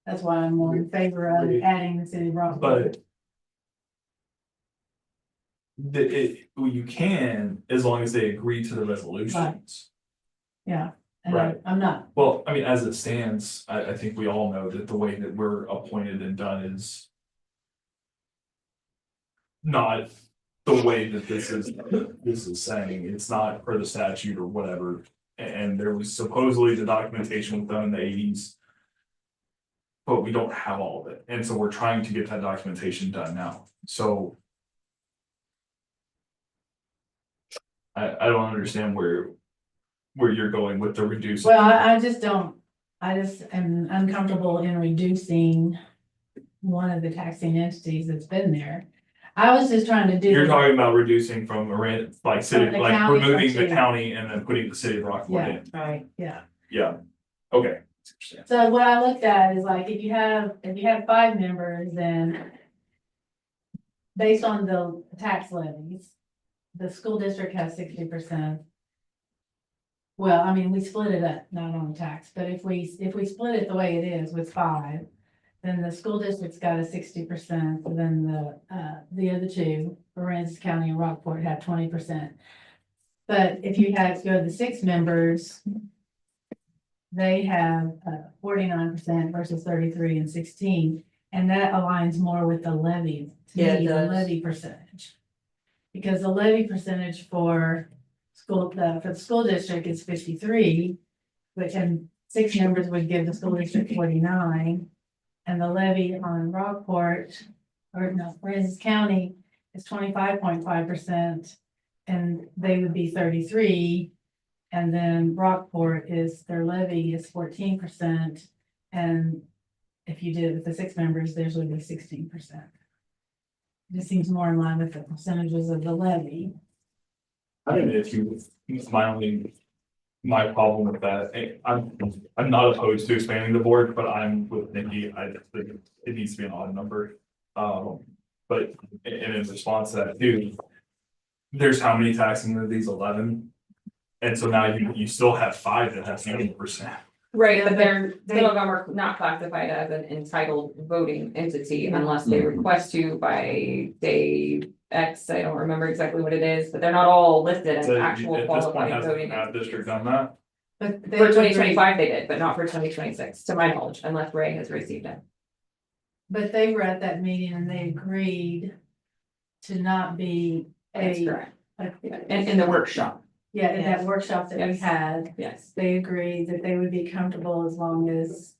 That's why I'm more in favor of adding the city of Rockport. But you can, as long as they agree to the resolutions. Yeah, and Right. I'm not, Well, I mean, as it stands, I think we all know that the way that we're appointed and done is not the way that this is saying. It's not per the statute or whatever. And there was supposedly the documentation done in the 80s. But we don't have all of it. And so we're trying to get that documentation done now. So I don't understand where you're going with the reducing. well, I just am uncomfortable in reducing one of the taxing entities that's been there. I was just trying to do. You're talking about reducing from like city, From the like county removing from the city. county and then putting the city of Rockport Yeah, in. right, yeah. Yeah, okay. So what I looked at is like, if you have 5 members, then based on the tax levies, the school district has 60%. Well, I mean, we split it up, not on tax, but if we split it the way it is with 5, then the school district's got a 60%, and then the other two, Aransas County and Rockport, have 20%. But if you had to go to the 6 members, they have 49% versus 33 and 16, and that aligns more with the levy. To Yeah, it me, the does. levy percentage. Because the levy percentage for the school district is 53, which and 6 members would give the school district 49. And the levy on Rockport, or no, Aransas County is 25.5%, and they would be 33. And then Rockport their levy is 14%, and if you did it with the 6 members, theirs would be 16%. This seems more in line with the percentages of the levy. I mean, my problem with that, I'm not opposed to expanding the board, but I'm with Nikki, I think it needs to be an odd number. But in response to that too, there's how many taxing of these 11? And so now you still have 5 that have 70%. Right, Yeah, but but they're, they- some of them are not classified as an entitled voting entity Yeah. unless they request to by day X. I don't remember exactly what it is, but they're not all listed as So actual at this point, qualified has the voting CAD entities. district done that? But they For twenty agreed- twenty-five they did, but not for 2026, to my knowledge, unless Ray has received it. But they were at that meeting and they agreed to not be That's a, correct. In the workshop, yeah, in that Yes. workshop that we Yes. had, yes. they agreed that they would be comfortable as long as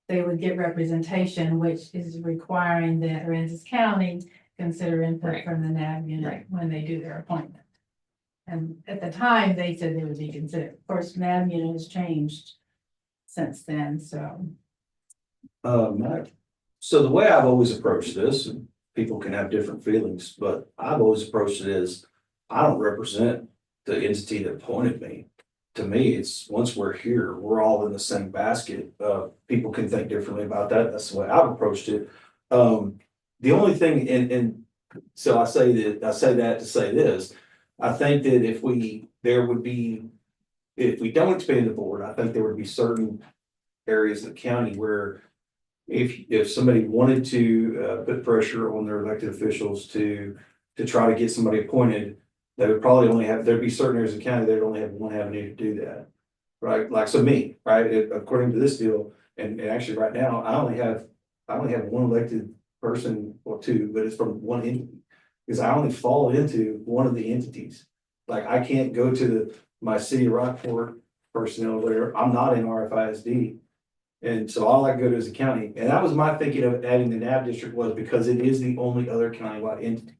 they would get representation, which is requiring that Aransas County consider input Right. from the NAB unit Right. when they do their appointment. And at the time, they said they would be considered. Of course, NAB unit has changed since then, so. So the way I've always approached this, and people can have different feelings, but I've always approached it as, I don't represent the entity that appointed me. To me, it's, once we're here, we're all in the same basket. People can think differently about that. That's the way I've approached it. The only thing, and so I say that to say this, I think that if we don't expand the board, I think there would be certain areas of the county where if somebody wanted to put pressure on their elected officials to try to get somebody appointed, they would probably only have, there'd be certain areas of the county that would only have one avenue to do that. Right, like, so me, right, according to this deal, and actually right now, I only have one elected person or two, but it's from one entity. Because I only fall into one of the entities. Like, I can't go to my city of Rockport personnel, where I'm not in RFISD. And so all I go to is the county, and that was my thinking of adding the NAB district, was because it is the only other countywide entity.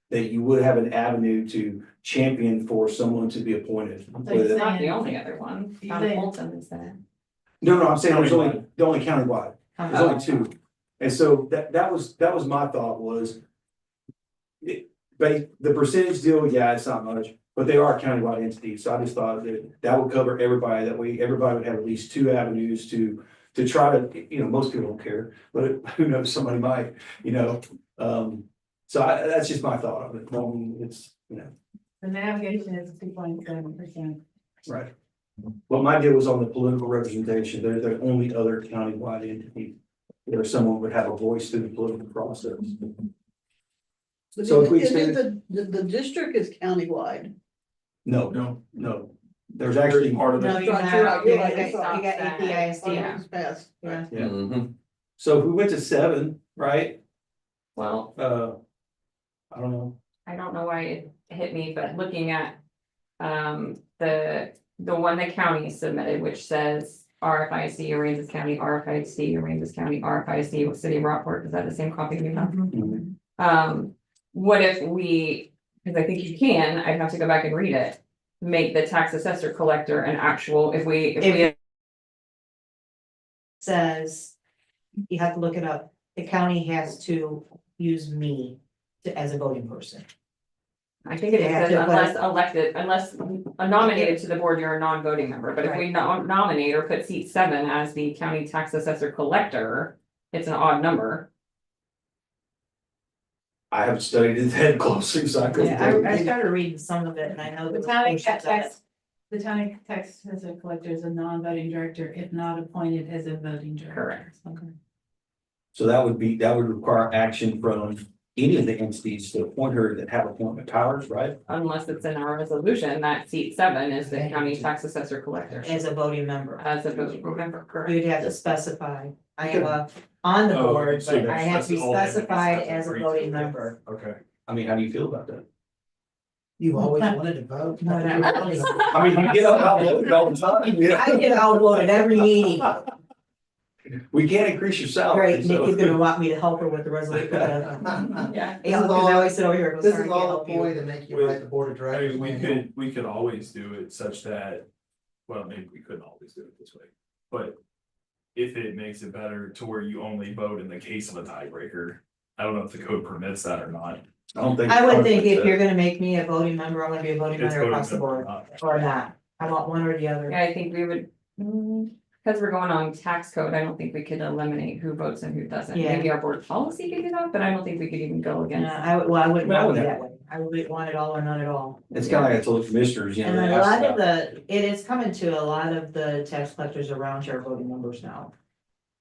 That you would have an avenue to champion for someone to be appointed. So you're It's saying- not the only other one, You Town think- of Fulton is there. No, I'm saying there's only, the only countywide. There's Oh. only two. And so that was my thought was. But the percentage deal, yeah, it's not much, but they are countywide entities, so I just thought that would cover everybody, that way everybody would have at least two avenues to try to, most people don't care, but who knows, somebody might, so that's just my thought of it. It's, The navigation is 2.7%. right. Well, my deal was on the political representation. They're the only other countywide entity where someone would have a voice through the political process. So if we The district is countywide. No. There's actually part of No, the, you're Right, not. you're right, You you're got right, you're right. APISD. Yeah. Passed. Yeah. so if we went to 7, right? Well, I don't know. I don't know why it hit me, but looking at the one the county submitted, which says RFIC Aransas County, RFIC Aransas County, RFIC City of Rockport, is that the same copy you have? What if we, because I think you can, I'd have to go back and read it. Make the tax assessor collector an actual, if we Says, you have to look it up, the county has to use me as a voting person. I think it They have says to put unless elected, unless nominated to the board, you're a non-voting member, but if we nominate or put seat 7 as the county tax assessor collector. It's an odd number. I haven't studied it that closely, so I couldn't. Yeah, I started reading some of it and I know. The there was county portions of it. tax, the county tax assessor collector is a non-voting director if not appointed as a voting director. Correct. Okay. So that would require action from any of the entities to appoint her that have appointment powers, right? Unless it's in our resolution that seat 7 is the county tax assessor collector. As a voting member. As a voting member, correct? You'd have to specify, I am on the Oh, board, so but I have to be that's all they have to be specified as a specified. voting member. Okay. I mean, how do you feel about that? You've always wanted to vote. No, no. I mean, you get outvoted all the time. I get outvoted every meeting. We can't increase your salary. Great, so- Nikki's gonna want me to help her with the resolution. Yeah. Yeah, because I always sit over here. and go, This "Sorry, is I can't all a help you." ploy to make you write the board of I directors. mean, we could always do it such that, well, maybe we couldn't always do it this way, but. If it makes it better to where you only vote in the case of a tiebreaker, I don't know if the code permits that or not. I don't think. I would think if you're gonna make me a voting member, I'm gonna be a voting It's member voting across the member or board, not. or not. I want one or the other. Yeah, I think we would, because we're going on tax code, I don't think we could eliminate who votes and who doesn't. Yeah. Maybe our board policy could do that, but I don't think we could even go against. I wouldn't Well, want to be that- that way. I would want it all or none at all. It's kind of like I told the commissioners, you know. And they a asked lot of about- it is coming to a lot of the tax collectors around here are voting members now.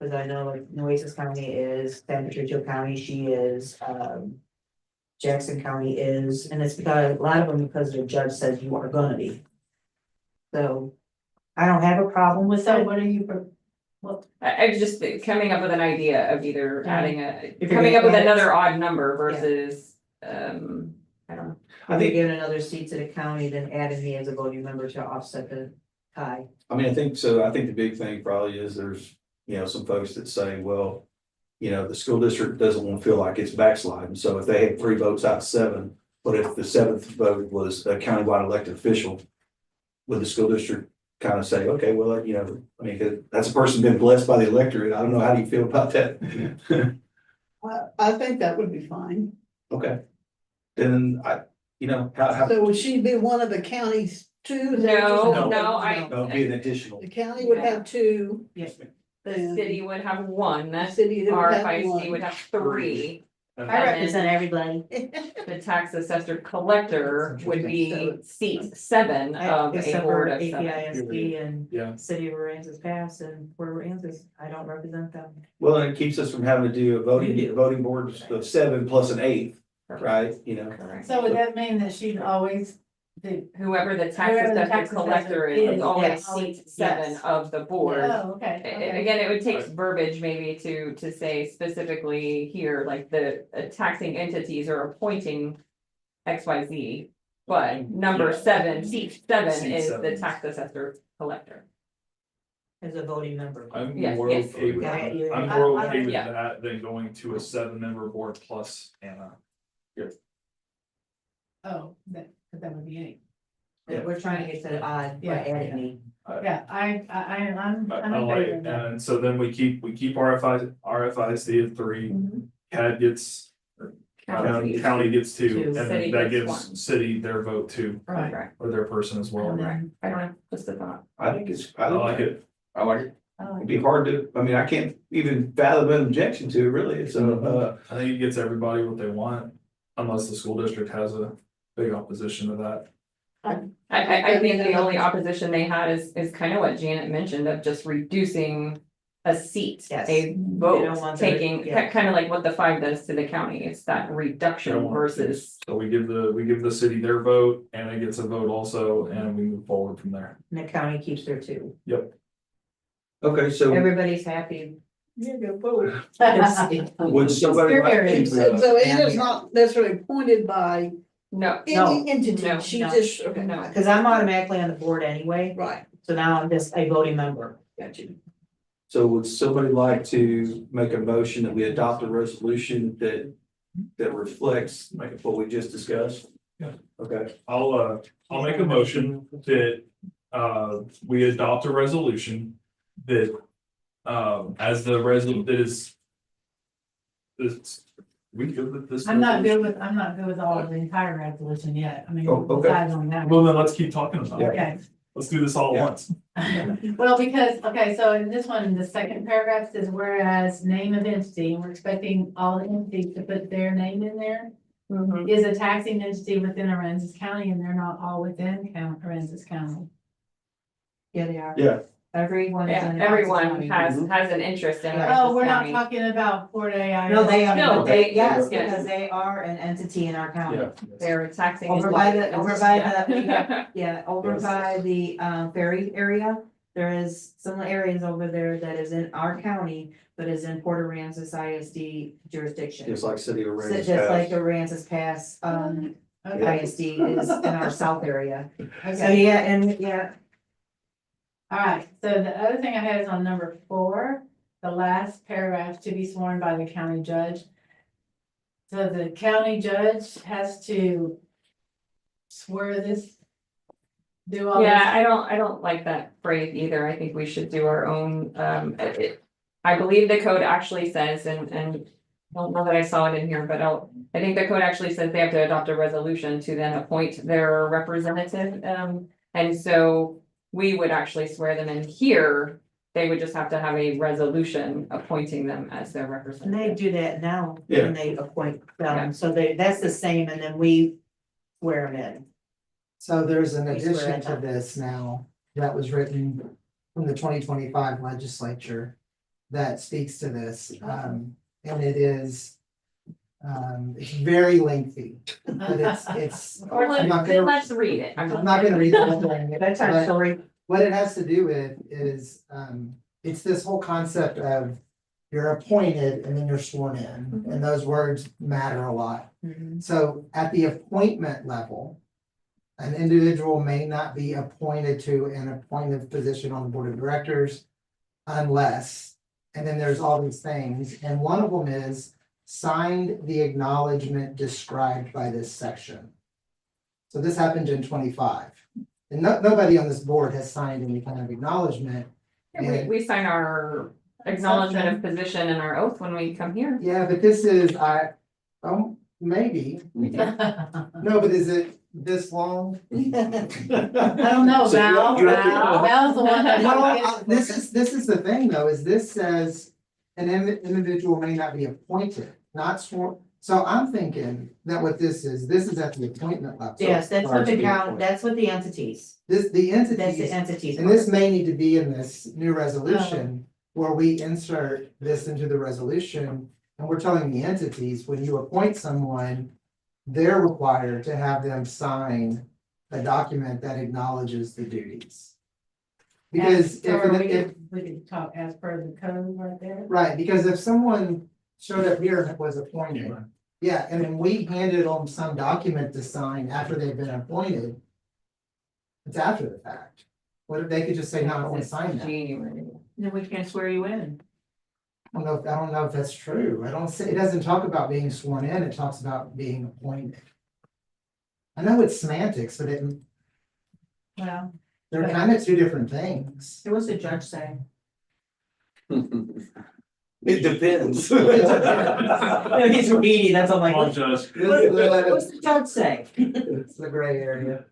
Cause I know like Nueces County is, San Patricio County, she is, Jackson County is, and it's because, a lot of them, because the judge says you are gonna be. So, I don't have a problem with So it. what are you, I just coming up with an idea of either adding If a, you're coming up gonna with add it- another odd number versus, I don't know. I think giving another seat to the county, then adding me as a voting member to offset the tie. I mean, I think so. I think the big thing probably is there's, you know, some folks that say, well, you know, the school district doesn't want to feel like it's backsliding. So if they had 3 votes out of 7, but if the 7th vote was a countywide elected official, would the school district kind of say, okay, well, you know, I mean, 'cause that's a person been blessed by the electorate. I don't know. How do you feel about that? I think that would be fine. Okay. Then you know, how, So would she be one of the counties too? Is that No, what you're no, saying? that would be an additional. The county would have 2. Yes. The and city would have one, The city that would have RFIC would 1. have 3. I And then represent everybody. the tax assessor collector would be seat 7 of a Except board for of 7. APISD and Yeah. City of Aransas Pass and Port Aransas, I don't represent them. Well, and it keeps us from having to do a voting board of 7 plus an 8th, right? You know. Correct. so would that mean that she'd always do? Whoever the Whoever the tax tax assessor collector assessor is is, always yes, seat 7 yes. of the board. Oh, okay, okay. Again, it would take verbiage maybe to say specifically here, like the taxing entities are appointing XYZ. But number 7, seat 7 Seat is 7. the tax assessor collector. As a voting member. I'm Yes, more yes. okay with Yeah, that. yeah, I'm yeah. more I- okay with yeah. that than going to a 7-member board plus Anna. Oh, that would be 8. Yeah. We're trying to get to the odd by Yeah. adding me. Yeah, I'm I in like favor it, of that. and so then we keep RFIC at 3, Mhm. CAD gets, County. county gets 2, 2. and then City that gets gives 1. city their vote too, Right. Correct. or their person as well. And then- I don't know, just a thought. I think it's, I like it. I like it. I like It'd be hard to, I mean, I can't even fathom an objection to it, really. It's I think it gets everybody what they want, unless the school district has a big opposition to that. I think the only opposition they had is kind of what Janet mentioned of just reducing a seat, Yes. a They don't vote, want taking, yeah. kind of like what the 5 does to the county, it's that They reduction don't want to. versus. So we give the city their vote, and it gets a vote also, and we move forward from there. And the county keeps their 2. Okay, so Everybody's happy. Yeah, go forward. would somebody like Experience. to, So Anna's not necessarily appointed by No, any entity, no, she no. just, okay, No. Cause I'm automatically on the board anyway, right, so now I'm just a voting member. got you. so would somebody like to make a motion that we adopt a resolution that reflects like what we just discussed? Yeah. Okay, I'll make a motion that, we adopt a resolution that, as the resolution that is. It's, we good with this? I'm not resolution? good with all of the entire resolution yet, I mean, Oh, okay. besides on that. Well, then let's keep talking about it. Okay. Let's do this all Yeah. at once. Well, because, okay, so in this one, the second paragraph says whereas name of entity, and we're expecting all the entities to put their name in there. Mhm. Is a taxing entity within Aransas County, and they're not all within Aransas County. Yeah, they are. yeah, Everyone is Yeah, in. everyone County. has an interest in. Oh, Aransas we're not County. talking about Port AI. No, they are. No, they- Yes, yes. because they are an entity in our county. yeah. They're taxing. Over is by like- the- over by yeah. the- we have- Yeah, over Yes. by the ferry area, there is some areas over there that is in our county, but is in Port Aransas ISD jurisdiction. Just like City of So Aransas. just like Aransas Pass, Okay, ISD is in our south area. So, okay, yeah, and, yeah, all right, so the other thing I had is on number 4, the last paragraph, to be sworn by the county judge. So the county judge has to swear this, do all this. Yeah, I don't like that phrase either. I think we should do our own, I believe the code actually says, and I don't know that I saw it in here, but I think the code actually says they have to adopt a resolution to then appoint their representative. And so we would actually swear them in here. They would just have to have a resolution appointing them as their and they representative. do that now, Yeah. when they appoint Yeah. them, so that's the same, and then we swear him in. So there's an We swear addition at to that. this now that was written from the 2025 legislature that speaks to this, and it is, it's very lengthy, but it's, I'm not Then gonna, let's read it. I'm not gonna read the whole thing. That's our but story. What it has to do with is, it's this whole concept of you're appointed and then you're sworn in, and those words matter a lot. So at the appointment level, an individual may not be appointed to an appointed position on the board of directors unless, and then there's all these things, and one of them is signed the acknowledgement described by this section. So this happened in 25, and nobody on this board has signed any kind of acknowledgement. We sign our acknowledgement of position and our oath when we come here. Yeah, but this is, maybe, no, but is it this long? I don't know, So Val, you have to- Val's the one that. No, this is the thing though, is this says an individual may not be appointed, not sworn. So I'm thinking that what this is at the appointment level. Yes, that's what the Sorry. count, that's what the entities, The that's the entities, entities. and this may need to be in this new resolution where we insert this into the resolution. And we're telling the entities, when you appoint someone, they're required to have them sign a document that acknowledges the duties. Because if, We could talk as per the code right there. right, because if someone showed up here and was appointed, yeah, and then we handed them some document to sign after they've been appointed. It's after the fact. What if they could just say, no, I don't want to sign that? January. Then we can swear you in. I don't know if that's true. I don't say, it doesn't talk about being sworn in, it talks about being appointed. I know it's semantics, but Well, they're kind of two different things. So what's the judge say? It depends. No, he's reading, that's all I'm Come on, like, Judge. what's the judge say? It's the gray area.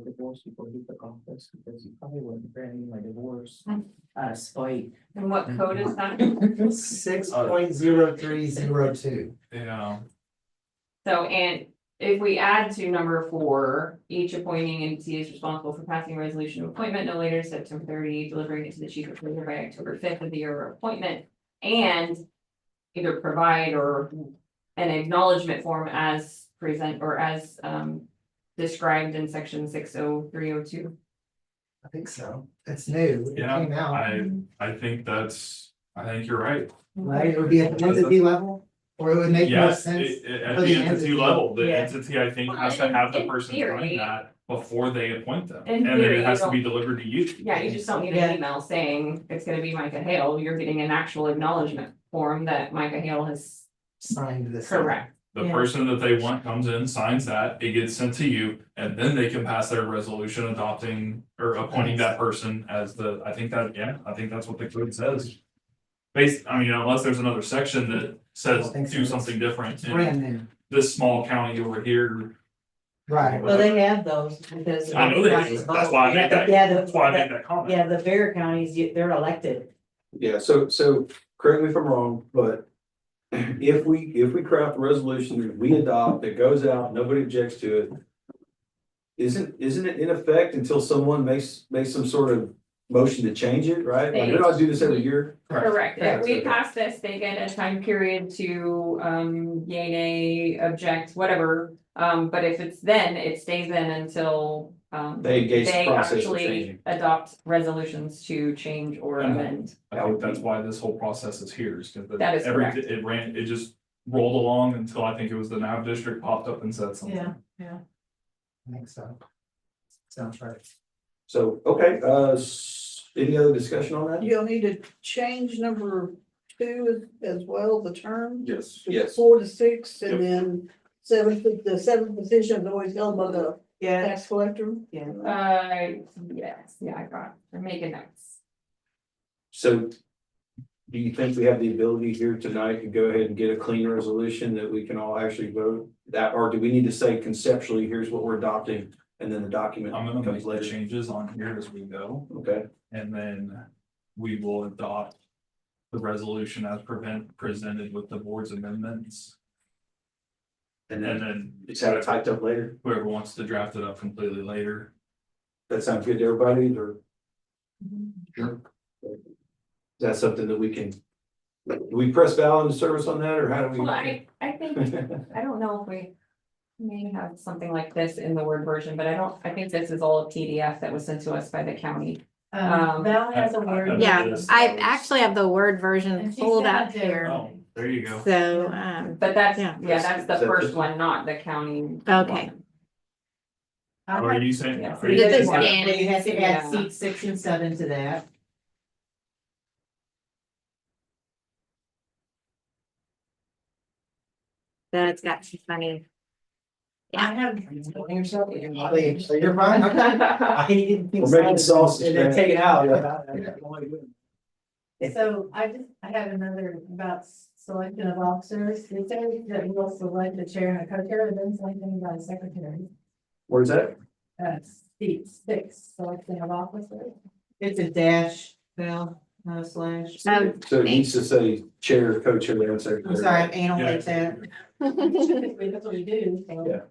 Divorce before he took office, because he probably wasn't granting my divorce. Spite. And what code is that? 6.0302. Yeah. So, and if we add to number 4, each appointing entity is responsible for passing a resolution of appointment no later than September 30, delivering it to the chief appraiser by October 5th of the year of appointment. And either provide or an acknowledgement form as present or as described in section 60302. I think so. It's new. It Yeah, came out, I think you're right. right? It would be at the entity level, or it would make more Yes, sense. at for the the entity entity. level, the Yeah. entity, I think, has to Well, have the in person theory- sign that before they appoint them. In And then theory, it has you to be don't- delivered to you. Yeah, you just don't need Yeah. an email saying it's gonna be Micah Hale, you're getting an actual acknowledgement form that Micah Hale has Signed this. correct. The Yeah. person that they want comes in, signs that, it gets sent to you, and then they can pass their resolution adopting or appointing that person as I think that's what the code says. Unless there's another section that says I think so. do something different It's in brand new, this small county over here. right? Well, they have those because. I know they do, that's why I made that, Yeah, that's why I made that comment. yeah, the bigger counties, they're elected. Yeah, so correct me if I'm wrong, but if we craft a resolution that we adopt, that goes out, nobody objects to it. Isn't it in effect until someone makes some sort of motion to change it, right? Like, we don't do this every year. Correct, if we Okay. pass this, they get a time period to, yay, nay, object, whatever. But if it's then, it stays in until, They engage the they process of actually changing. adopt resolutions to change or Mhm. amend. I think that's why this whole process is here, is because That is correct. it just rolled along until I think it was the NAV district popped up and said something. Yeah. I think so. Sounds right. So, okay, any other discussion on that? You'll need to change number 2 as well, the term. Yes. To 4 to 6, and Yep. then the seventh position is always held by the Yeah, tax collector. yeah. Yes, yeah, I got, I'm making notes. So do you think we have the ability here tonight to go ahead and get a clean resolution that we can all actually vote that, or do we need to say conceptually, here's what we're adopting, and then the document I'm gonna make comes the later? changes on here as we go, Okay, and then we will adopt the resolution as presented with the board's amendments. And And then then just have it typed up later. whoever wants to draft it up completely later. That sounds good to everybody, or Sure. is that something that we can? Do we press Val into service on that, or how do we? Well, I think, I don't know if we may have something like this in the Word version, but I think this is all a PDF that was sent to us by the county. Val has a word. Yeah, version. I actually have the Word version And she pulled sent up it to here, Oh, there you go. so, But that's, Yeah. yeah, that's the Is that first this? one, not the county. Okay. one. I Or are have- you saying? Yeah. are you This saying- is So scanning. you have to Yeah. add seat 6 and 7 to that. that's got some funny. I have. You're fine. I didn't think. We're making sausage, And then man. take it out. So I have another about selection of officers. It says that we'll select the chair and a co-chair, and then selecting by the secretary. Where's that? Seat 6, selection of officers. It's a dash, Val, not a slash. Oh, So it needs to say chair, co-chair, and secretary. I'm sorry, I'm anal like that. That's what we do, so. Yeah.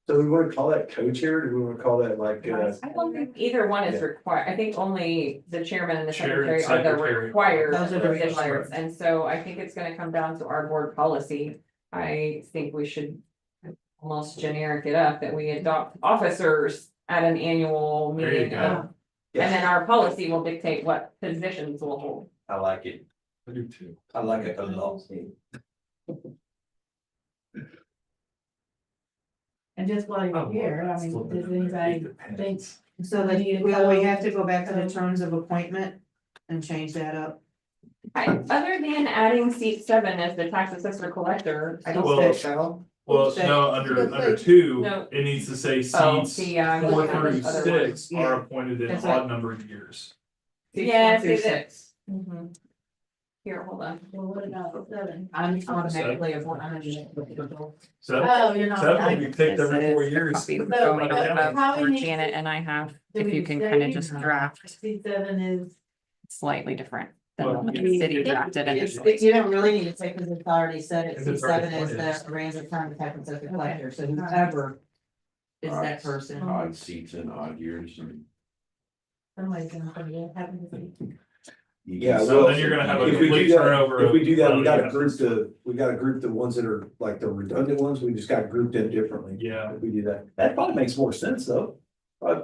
So we wanna call that co-chair, or do we wanna call that like, I don't think either one is Yeah. required. I think only the chairman and the Chair and secretary are the secretary. required Those are the positions. required. And so I think it's gonna come down to our board policy. I think we should almost generic it up that we adopt officers at an annual There you meeting. go. And then our policy will dictate what positions we'll hold. I like it. I do too. I like it a lot. And just while you're here, I mean, does anybody think? So then we have to go back to the terms of appointment and change that up. Other than adding seat 7 as the tax assessor collector. I don't Well, think so. Well, Say- no, under two, No. it needs to say Oh, seats see, yeah, I'm 4 looking at through those other 6 ones. are Yeah. appointed in That's odd right. numbered years. Seats Yeah, 1 through see that- 6. Mhm. Here, hold on. Well, what about 7? I'm automatically appointed. So Oh, you're not. that will be picked every 4 years. Copy So, going but over how where many- Janet and I have, Do if we you can say kind of just draft Seat 7 is. slightly different than Well, what the city yeah. drafted It's- initially. You don't really need to say, because it's already said it, If C it's already seven is appointed. the Aransas County Tax Assessor Collector, so whoever is that person. Odd seats and odd years and. Somebody's gonna put it, happen to be. Yeah, So well, then you're gonna have a if we complete do that, turnover. if we of- do that, we gotta yeah. group the ones that are like the redundant ones, we just got grouped in differently. Yeah, If we do that, that probably makes more sense though.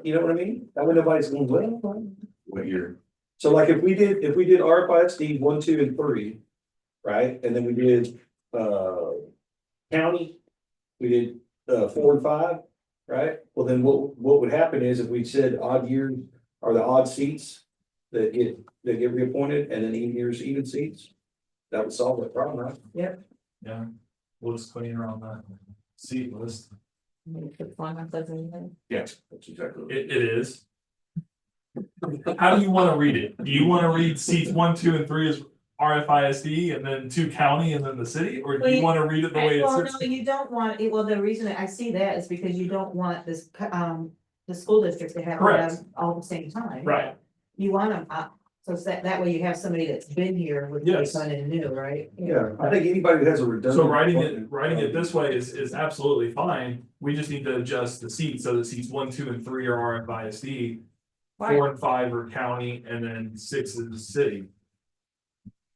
You know what I mean? That way nobody's going, well. What year? So like if we did RFISD 1, 2, and 3, right, and then we did, county. We did, 4 and 5, right? Well, then what would happen is if we said odd years are the odd seats that get reappointed, and then even years, even seats. That would solve that problem, right? yeah. We'll just clean around that seat list. It's one that doesn't even. Yes, that's exactly. Right. It is. How do you wanna read it? Do you wanna read seats 1, 2, and 3 as RFISD and then 2 county and then the city, or do Well, you you- wanna read it the way it Well, sits? no, you don't want, well, the reason I see that is because you don't want this, the school district to have Correct. them all at the same time. Right, You want them, so that way you have somebody that's been here with Yes. something new, right? Yeah, I think anybody that has a redundant. so writing it this way is absolutely fine, we just need to adjust the seats, so the seats 1, 2, and 3 are RFISD. 4 and 5 are county, and then 6 is the city.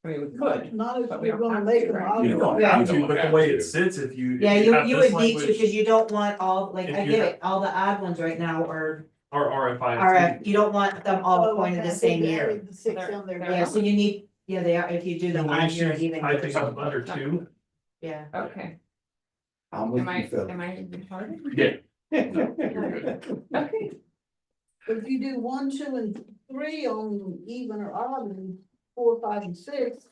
I mean, we could. Not if But we we're don't gonna have make to, them. right? You don't Yeah. have to, but the way it sits, if you. Yeah, if you have would this need to, language, because you don't want all, like, If I you get have- it, all the odd ones right now are, Are RFISD. you don't want them all appointed the same year. The 6 on there. Yeah, so you need, yeah, they are, if you do them odd year, even. I think I'm under 2. Yeah. Okay, I'm with am I, you, Phil. am I retarded? Yeah. Okay. If you do 1, 2, and 3 on even or odd, and 4, 5, and 6.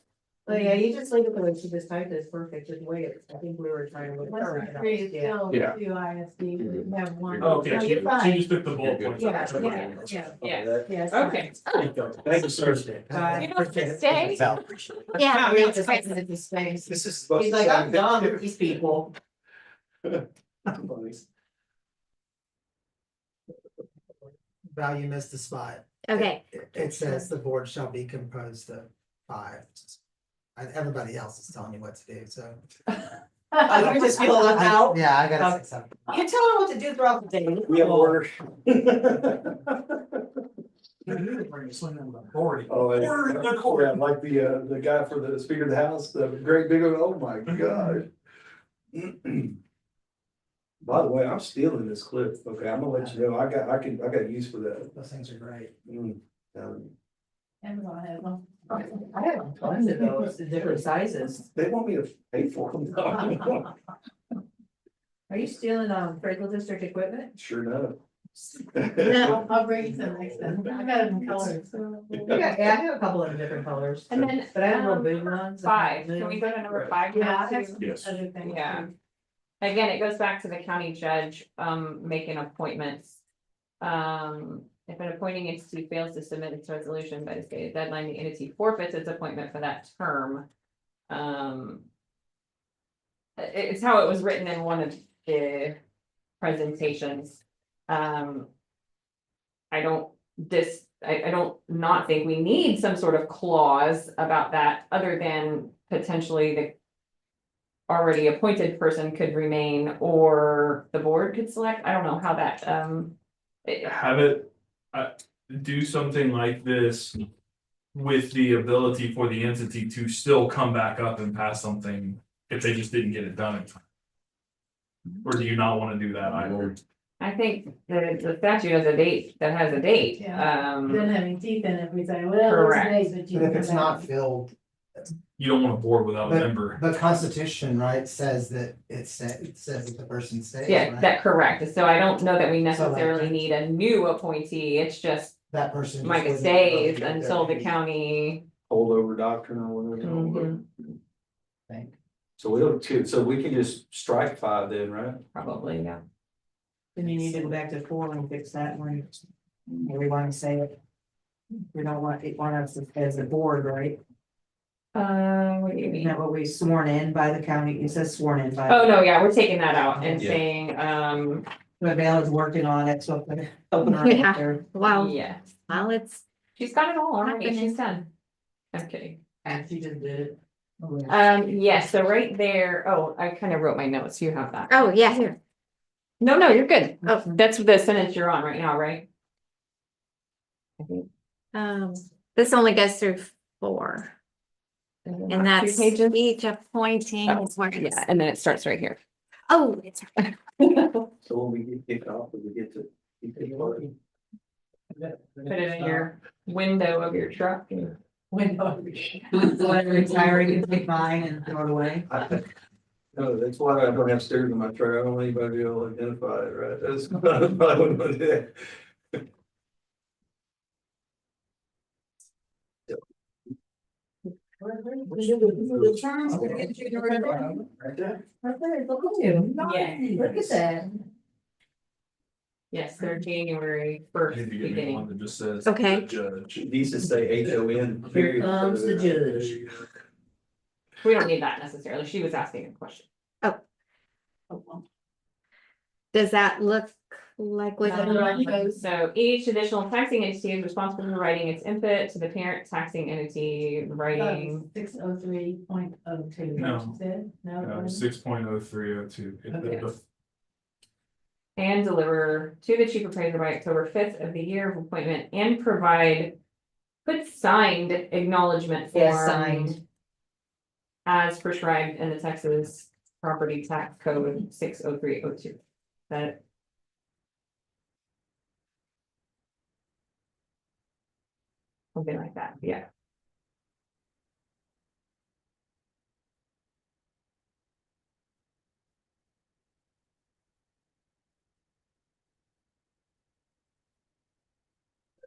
Well, yeah, you just leave it the way she just typed it, it's perfect, just the way it's, I think we were trying to. What's the 3 is still Yeah. 2 ISD, we didn't have 1. Okay, No, so you're you fine. just took the bullet You're points. good. out. Yeah, Yeah, yes. okay. Thank you, sir. You don't have to stay. Yeah. Not really, that's just great. like his face. This is supposed He's to like, I'm sound. done with these people. Val, you missed the spot. Okay, It says the board shall be composed of 5. Everybody else is telling you what to do, so. Oh, you're just feeling left out? Yeah, I gotta say something. You tell them what to do throughout the day. We have orders. Oh, yeah, like the guy for the Speaker of the House, the great big, oh my God. By the way, I'm stealing this clip, okay, I'm gonna let you know, I got use for that. Those things are great. Amazon has them. I have tons of those in different sizes. They want me to pay for them. Are you stealing, Craigville District equipment? Sure enough. I'll bring you some next time. I got them in colors. Yeah, I have a couple of different colors. And then, But I have little big ones. five, can we go to number five? Yeah, I now, have too? some Yes. other things. Yeah. Again, it goes back to the county judge, making appointments. If an appointing entity fails to submit its resolution by the stated deadline, the entity forfeits its appointment for that term. It's how it was written in one of the presentations. I don't I don't not think we need some sort of clause about that, other than potentially the already appointed person could remain, or the board could select. I don't know how that, Have it, do something like this. With the ability for the entity to still come back up and pass something if they just didn't get it done in time. Or do you not wanna do that either? I think the statute has a date that has a date. Doesn't have any teeth in it, we say, well, it's a Correct. date, but you. But if can it's come not back. filled, You don't want a board without a but, member. but Constitution, right, says that it says that the person stays, Yeah, right? that correct. So I don't know that we So, like, necessarily need a new appointee. It's just That person. just Micah wouldn't stays vote until the deputy. county. Holdover doctrine or whatever. Mhm, Think. So we can just strike 5 then, right? Probably, yeah. Then you need to go back to 4 and fix that one. We want to say it. We don't want us as a board, right? What do you Isn't mean? that what we sworn in by the county? It says sworn in by. Oh, no, yeah, we're taking that out and Yeah. saying, But Val is working on it, so I'm helping her Yeah. out there. Wow, yes, well, it's, she's got it all already. Happening. She's done. I'm kidding. And she just did it. Yes, so right there, oh, I kind of wrote my notes. You have that. oh, yeah, here. No, you're good. Oh. That's the sentence you're on right now, right? I think. This only goes through 4, and Two that's pages. each appointing. Oh, is where it's- Yeah, and then it starts right here. Oh, it's, So when we get kicked off, we get to. Put it in your window of your truck. and- Window. When retiring and take mine and throw it away. No, that's why I don't have stairs in my truck. I don't want anybody to be able to identify it, right? That's why I wouldn't want to do that. The terms that get you to remember. Right there. Look at you. Yeah. Look at that. Yes, they're January I first need to get me one beginning. that just says. Okay. the Judge. These just say HON. Here comes the judge. We don't need that necessarily. She was asking a question. does that look like with? So each additional taxing entity is responsible for writing its input to the parent taxing entity, writing. 603.02. No. No. 6.0302. Okay. And deliver to the chief appraiser by October 5th of the year of appointment and provide. Put signed acknowledgement form. Yeah, signed. As prescribed in the Texas Property Tax Code 60302. That. Something like that, yeah.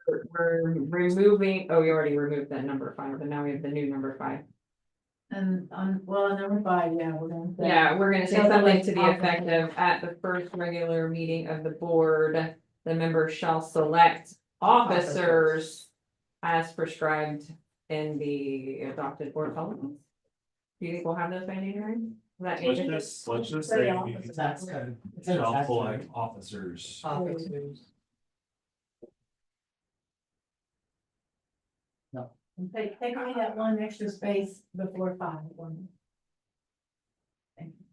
We're removing, oh, we already removed that number 5, but now we have the new number 5. And on, well, number 5, yeah, we're gonna. say- Yeah, we're gonna say Calculate something to the officer. effect of, at the first regular meeting of the board, the members shall select officers. As prescribed in the adopted board policies. Do you think we'll have those by January? That Let's just say we That's good. shall select officers. Officers. Take away that one extra space before 5. Thank you.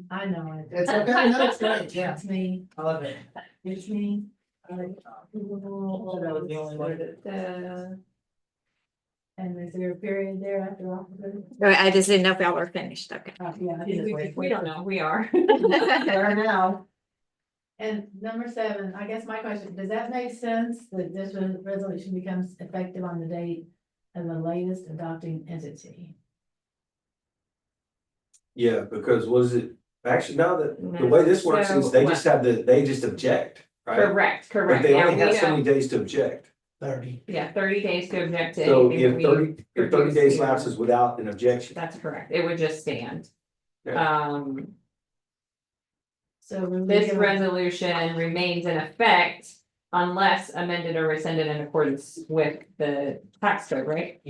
I know it. It's okay, no, it's great, yeah, It's me, I love it. it's me. That was the only one. And is there a period there after officer? I just didn't know if y'all were finished, okay. Yeah, I think We don't know, we are. There now. And number 7, I guess my question, does that make sense that this resolution becomes effective on the date of the latest adopting entity? Yeah, because was it, actually, now that, the way this works is they just have they just object, right? Correct, But correct. they Yeah, only have we so many know. days to object. 30. Yeah, 30 days to object to So anything if we. if 30 produce days here. lapses without an objection. That's correct. It would just stand. Yeah. So when we This give- resolution remains in effect unless amended or rescinded in accordance with the tax code, right?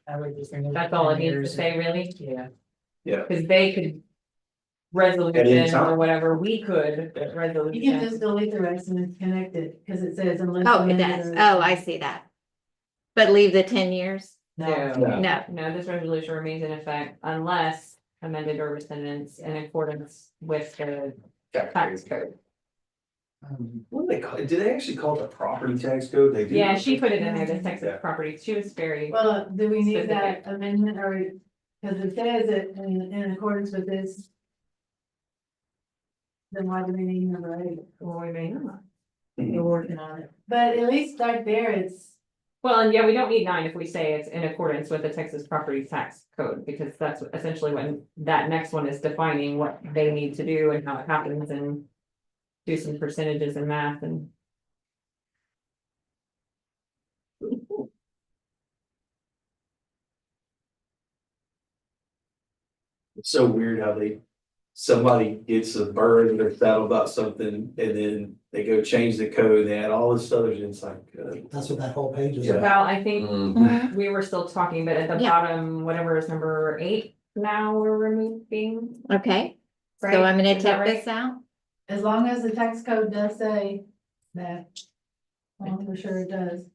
I would just remove That's all it needs to 10 years. say, really? Yeah. Cause they could. Resolution or whatever, we could, You can resolution. just delete the rest and connect it, because it says unless. Oh, it amended does. or- Oh, I see that. But leave the 10 years? No, No. no, this resolution remains in effect unless amended or rescinded in accordance with the tax code. What do they call it? Do they actually call it the property tax code? They do. Yeah, she put it in there, the Yeah. Texas property, she was very, Well, do we need Specific. that amendment or, because it says it in accordance with this. Then why do we need number 8? well, we may not. We're working on it. But at least start there, it's, Well, and yeah, we don't need 9 if we say it's in accordance with the Texas property tax code, because that's essentially when that next one is defining what they need to do and how it happens and. Do some percentages and math and. It's so weird how somebody gets a burn, they're sad about something, and then they go change the code, they add all this other, it's like, That's what that whole page is Yeah. about. Well, I think Mhm. we were still talking, but at the Yeah. bottom, whatever is number 8, now we're removing. Okay, so Right? I'm gonna Is that take right? this out. as long as the tax code does say that. Well, for sure it does.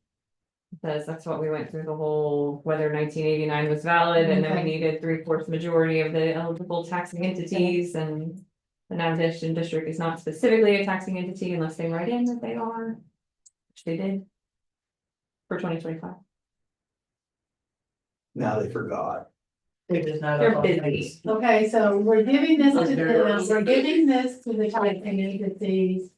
Says that's what we went through the whole, whether 1989 was valid, and then we Okay. needed 3/4 majority of the eligible taxing entities, and. The navigation district is not specifically a taxing entity unless they write in that they are. Which they did. For 2025. now they forgot. They're just not. They're up on busy. things. Okay, so we're giving this to They're- the taxing entities.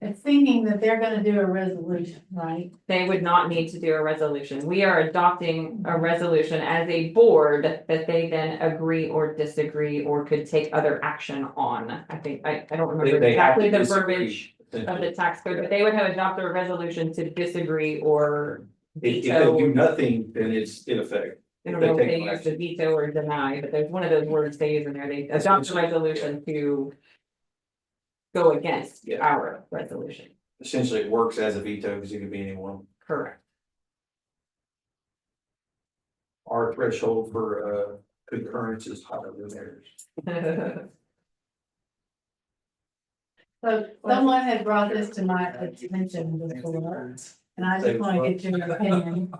And thinking that they're gonna do a resolution, right? They would not need to do a resolution. We are adopting a resolution as a board that they then agree or disagree or could take other action on. I think, I don't remember They have exactly to the disagree, verbiage of the essentially. tax code, but they would have adopted a resolution to disagree or If they do veto. nothing, then it's in effect. I don't they know if take they no use the action. veto or deny, but there's one of those words they use in there. They adopt a resolution to go against Yeah. our resolution. Essentially, it works as a veto, because it could be anyone. Correct. Our threshold for concurrence is higher than theirs. So someone had brought this to my attention before, and I just wanna get your opinion.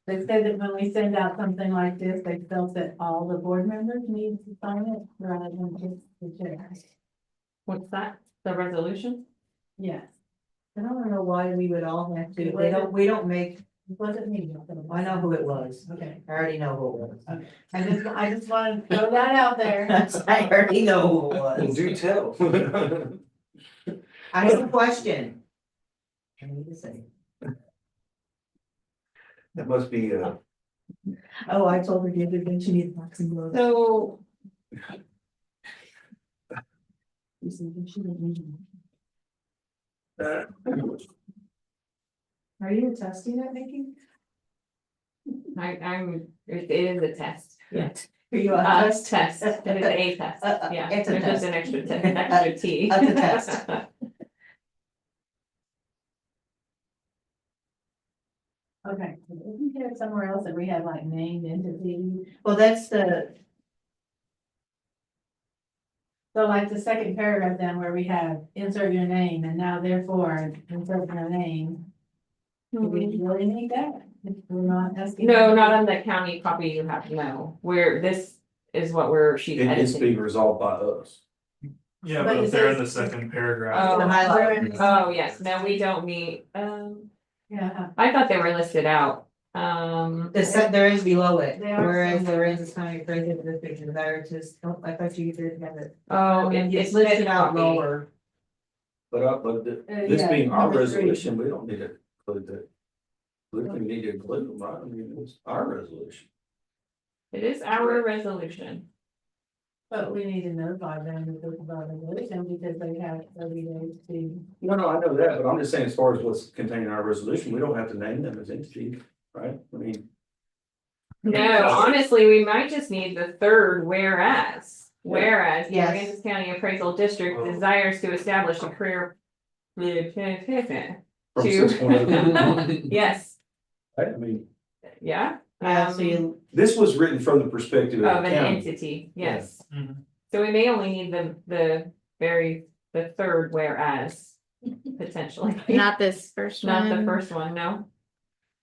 They said that when we send out something like this, they felt that all the board members need to sign it rather than just the chair. What's that? The resolution? Yes. I don't know why we would all have to, we don't make, Was it me? I know who it was. Okay, I already know who it was. I just wanna throw that out there. I already know who it Well, was. do tell. I have a question. I need to say. That must be Oh, I told her the other day she needed boxing gloves. So You said that she didn't need them. Are you attesting that, Nikki? it is a test. Yeah. Are you on Test, test? test, it is a test, yeah, It's a there's just test. an extra T. It's a test. Okay, isn't there somewhere else that we have like named entities? Well, that's the, So like the second paragraph then where we have insert your name and now therefore insert your name. Do we really need that? We're not asking. No, not on the county copy you have, no, where this is what she's It needs to be editing. resolved by us. Yeah, But but it if they're in says- the second paragraph. Oh, The highlight. oh, yes, no, we don't need, Yeah. I thought they were listed out, There is below it, They are whereas somewhere. there is this county president district desire to, oh, I thought you did have it. oh, It's listed out lower. But this yeah, being our number 3. resolution, we don't need to include that. We don't need to include them, right? I mean, it's our resolution. It is our resolution. But we need to notify them that this is our resolution because they have 30 days to. No, I know that, but I'm just saying as far as what's contained in our resolution, we don't have to name them as entities, right? I mean, No, honestly, we might just need the third whereas. Whereas the Yes. Aransas County Appraisal District Oh. desires to establish a career. from To- 6.0. Yes, I mean, yeah. Yeah, so um, you, this was written from the perspective Of of an the county. entity, yes. Mhm. So we may only need the third whereas, potentially. Not this first one. Not the first one, no.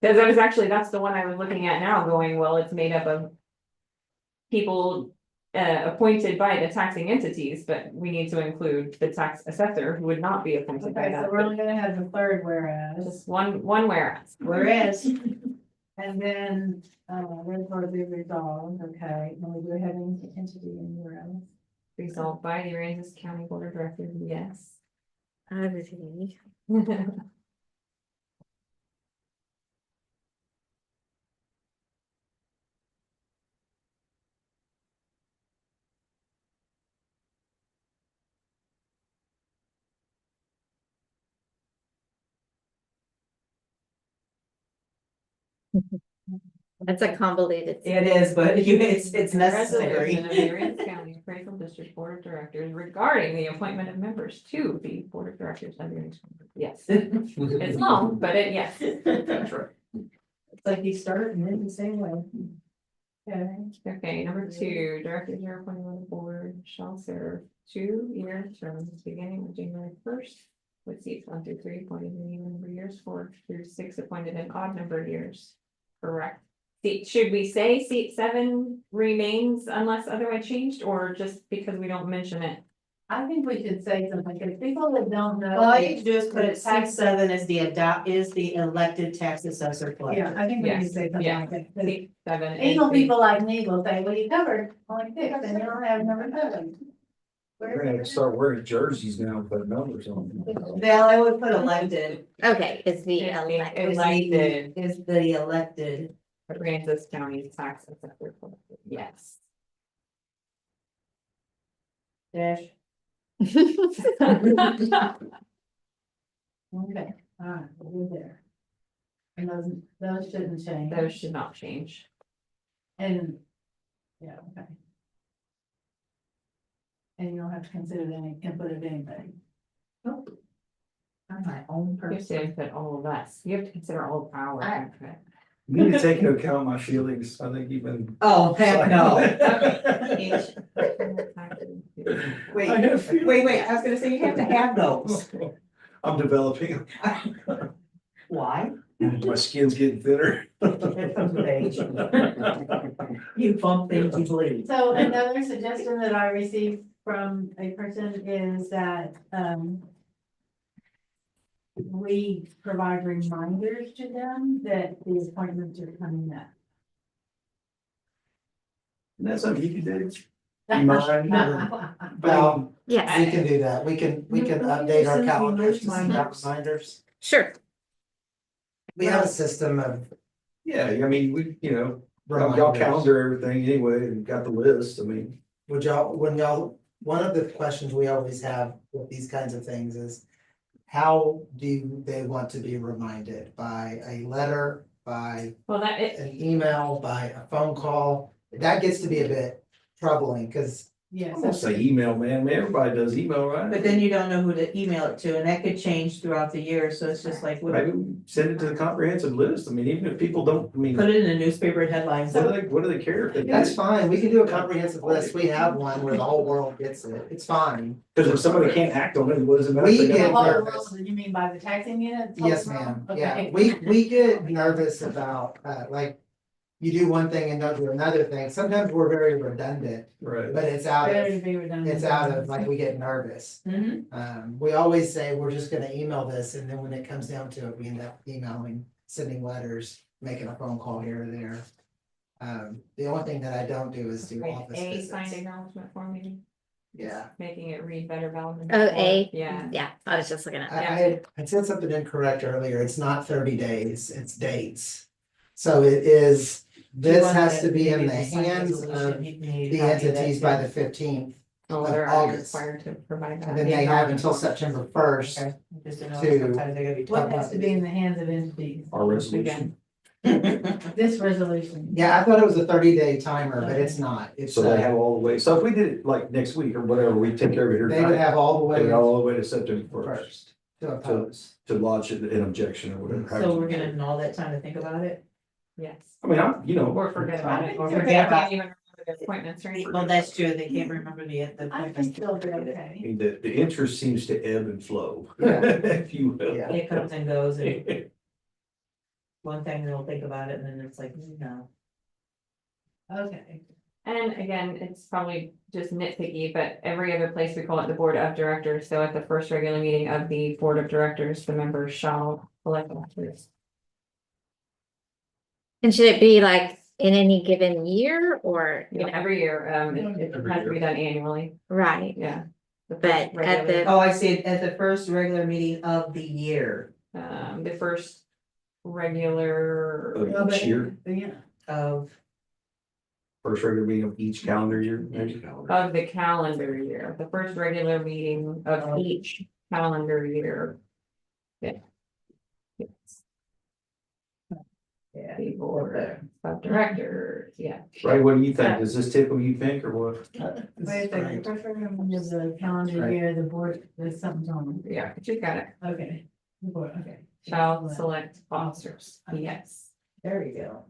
Cause I was actually, that's the one I was looking at now going, well, it's made up of. People appointed by the taxing entities, but we need to include the tax assessor who would not be appointed by Okay, so that. we're only gonna have the third whereas. Just one whereas. whereas, And then, reservoir be resolved, okay, and we do have an entity in whereas. Resolved by the Aransas County Board of Directors, yes. Okay. That's a convoluted. it is, but it's Resolution necessary. of the Aransas County Appraisal District Board of Directors regarding the appointment of members to the Board of Directors of the Aransas County. Yes, it's long, but yes. That's right. It's like you started and ended the same way. Okay, Okay, number 2, directors are appointed by the board shall serve 2-year terms beginning with January 1st. With seats 1 through 3 appointed in even number of years, 4 through 6 appointed in odd number of years. Correct. Should we say seat 7 remains unless otherwise changed, or just because we don't mention it? I think we should say something, because people that don't know. All you do is put it, tax 7 is the elected tax assessor collector. Yeah, I think we need to Yes, say something yeah. like that. 'cause Seat 7 is Anal the- people like me will say, well, you covered only 6, and you don't have number 7. We're gonna have to start wearing jerseys now, and put numbers on them. Well, I would put elected. Okay, it's the It's the elected. elected Is the elected. Aransas County tax assessor. Yes. Dash. Okay, all right, we'll be there. And those shouldn't change. Those should not change. And, yeah, okay. And you don't have to consider any input of anybody. Nope. I'm my own You have to person. input all of us. You have to consider all of our I- input. You need to take into account my feelings, I think even. Oh, heck no. Wait, I have feelings. wait, I was gonna say you have to have those. I'm developing, Why? my skin's getting thinner. That comes with age. You bump things, you bleed. So another suggestion that I received from a person is that, we provide reminders to them that the appointments are coming up. And that's something you can do. You mind? Well, Yes, we can do that. We can update our calendars to send out reminders. sure. We have a system of Yeah, I mean, y'all reminders. calendar everything anyway and got the list, I mean. Would one of the questions we always have with these kinds of things is, how do they want to be reminded? By a letter, by Well, that it, an email, by a phone call? That gets to be a bit troubling, because Yes. I'm gonna say email, man. Everybody does email, right? But then you don't know who to email it to, and that could change throughout the year, so it's just like, Maybe we send it to the comprehensive list. I mean, even if people don't, I mean, put it in a newspaper headlines. what do they care if they? That's fine, we can do a comprehensive list, we have one where the whole world gets it, it's fine. Because if somebody can't act on it, what does it matter? We if they get The got- whole nervous. world, you mean by the taxing unit? Yes, ma'am, yeah, Okay. we get nervous about, like, you do one thing and don't do another thing, sometimes we're very redundant, Right. but it's out Better to of, be redundant. it's out of, like, we get nervous. We always say, we're just gonna email this, and then when it comes down to it, we end up emailing, sending letters, making a phone call here or there. The only thing that I don't do is do office A signed visits. acknowledgement form, maybe, Yeah, making it read better valid. Oh, A? Yeah. Yeah, I was just looking at that. I said something incorrect earlier, it's not 30 days, it's dates. So it is, this has to be in the hands of the entities by the 15th. Oh, of they're already August. required to provide that. And then they have until September 1st. Okay. Just to know, To- sometimes they gotta be What tough. has to be in the hands of entities? Our resolution. This resolution. Yeah, I thought it was a 30-day timer, but it's not, it's, So they have all the way, so if we did it like next week or whatever, we take care of it here. they would tonight, have all the way and all the way to September first first to oppose. to lodge an objection or whatever. So we're gonna have all that time to think about it? Yes, I mean, I'm, you know. or forget about it, or Okay. forget about even the appointments or anything. Well, that's true, they can't remember the I think appointments. they'll be I okay. mean, the interest seems to ebb and flow, Yeah. if you will. Yeah. It comes and goes, and one thing they'll think about it, and then it's like, no. Okay. And again, it's probably just nitpicky, but every other place we call it the board of directors, so at the first regular meeting of the board of directors, the members shall elect officers. And should it be like in any given year or, You know, every year, it Every has to year. be done annually, right? yeah. The first But at regular- the- Oh, I see, it at the first regular meeting of the year The first regular, Of each year, Yeah. of, first regular meeting of each calendar year. maybe. of the calendar year, the first regular meeting of each calendar year. Yeah. Yes. yeah. The board of directors, yeah. Right, what do you think? Is this typical you think or what? Wait a second, first remember is the calendar Right. year, the board, there's something wrong. Yeah, but you got it. Okay. The board, okay. Shall select officers, yes. There you go.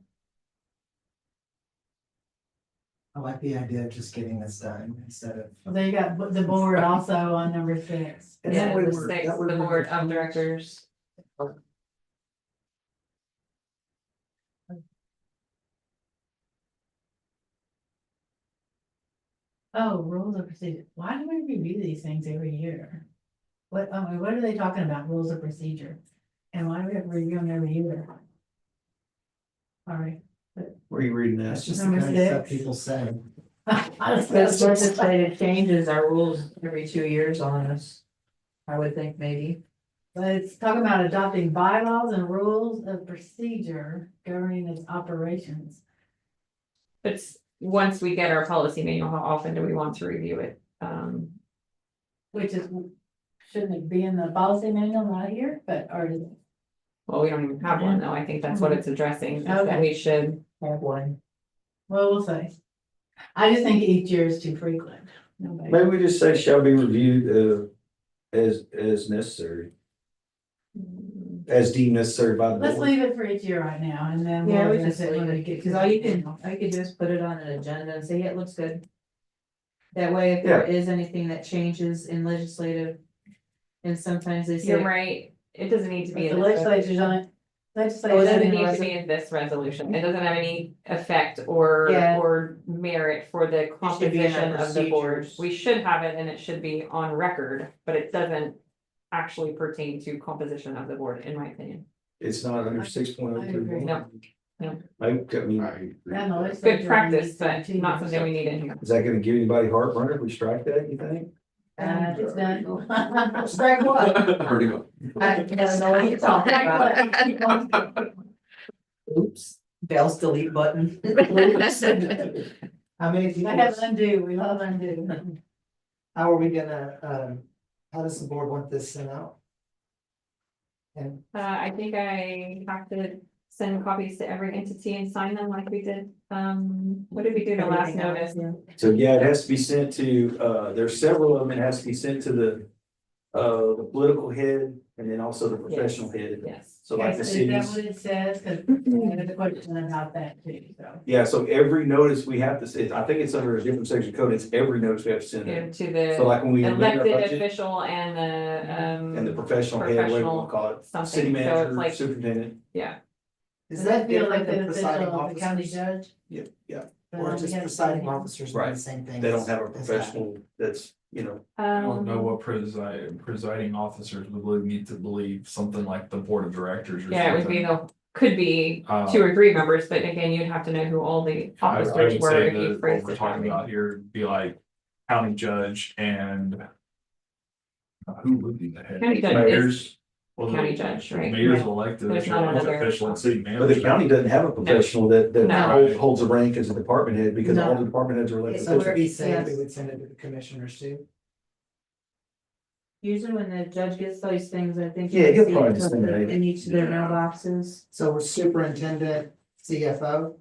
I like the idea of just getting this done instead of. Well, then you got the board also on number 6. And Yeah, that way the we're- sixth, that way the we're- board of directors. Oh, rules of procedure. Why do we review these things every year? What, what are they talking about, rules of procedure? And why do we have to review them every year? All right. Where are you reading That's that? just the Number kind of stuff 6. people say. Because legislative changes our rules every 2 years on us. I would think maybe. But it's talking about adopting bylaws and rules of procedure governing its operations. It's, once we get our policy manual, how often do we want to review it? Which is, shouldn't it be in the policy manual, not here, but, or is it? Well, we don't even have one though, I think that's what it's addressing, is that Okay. we should, Have one. Well, we'll say. I just think each year is too frequent. Nobody- Maybe we just say shall be reviewed, as necessary, as deemed necessary by the Let's board. leave it for each year right now, and then. Yeah, we'll we address just it when leave we it, get to because the all you can, manual. all you can do is put it on an agenda and say, yeah, it looks good. That way, if there is anything that changes in legislative. And sometimes they you're say, right, it doesn't need to But be. the in this legislature's on it. Oh, it Legislature's doesn't on need to it. be in this resolution, it doesn't have any effect or, Yeah. or merit for the should be in our composition of the board. procedures. We should have it and it should be on record, but it doesn't actually pertain to composition of the board, in my opinion. It's not under 6.0. I agree. No, no. I mean, I agree. And the with legislature Good practice, needs but to not too. something we need in here. is that gonna give anybody heartburn if we strike that, you think? It's done. strike what? that. Pretty much. I don't know what you're talking about. Oops, Bell's delete button. How many I people, have undo, we love undo. how are we gonna, how does the board want this sent out? And I think I have to send copies to every entity and sign them like we did, what did we do the last Everything else, notice? yeah. So yeah, it has to be sent to, there's several of them, it has to be sent to the political head and then also the professional head. Yes. So like Okay, the so is that cities, what it says? Cause there's a question about that too, so. yeah, so every notice we have to say, I think it's under a different section code, it's every notice we have to send in. To So the like when we amend our elected budget official and and the the, professional head, whatever you professional wanna call it, something. city So it's manager, like- superintendent, yeah, Is Does that feel different like the than presiding official of the county officers? judge? yeah, yeah. Or We just have presiding to- officers do Right. the same thing? They don't as- have a as that? professional that's, I don't know um, what presiding officers would really need to believe, something like the board of directors or yeah, it would be something. could be 2 or 3 members, but again, you'd have to know who all the I officers would were say if you that what phrased we're it that talking way. about here would be like county judge and. Who would be the head? County judge is Mayors. Well, the county judge, right? Mayor's Yeah. elected, There's it's not your another- official and city manager. but the county doesn't have a professional that No. holds a rank as a department head because all the department heads are elected. So to officials. be safe, we Yes. would send it to the commissioners too. Usually when the judge gets those things, I think. Yeah, you he'll see probably it just send it. in each of their mailboxes. So we're superintendent, CFO,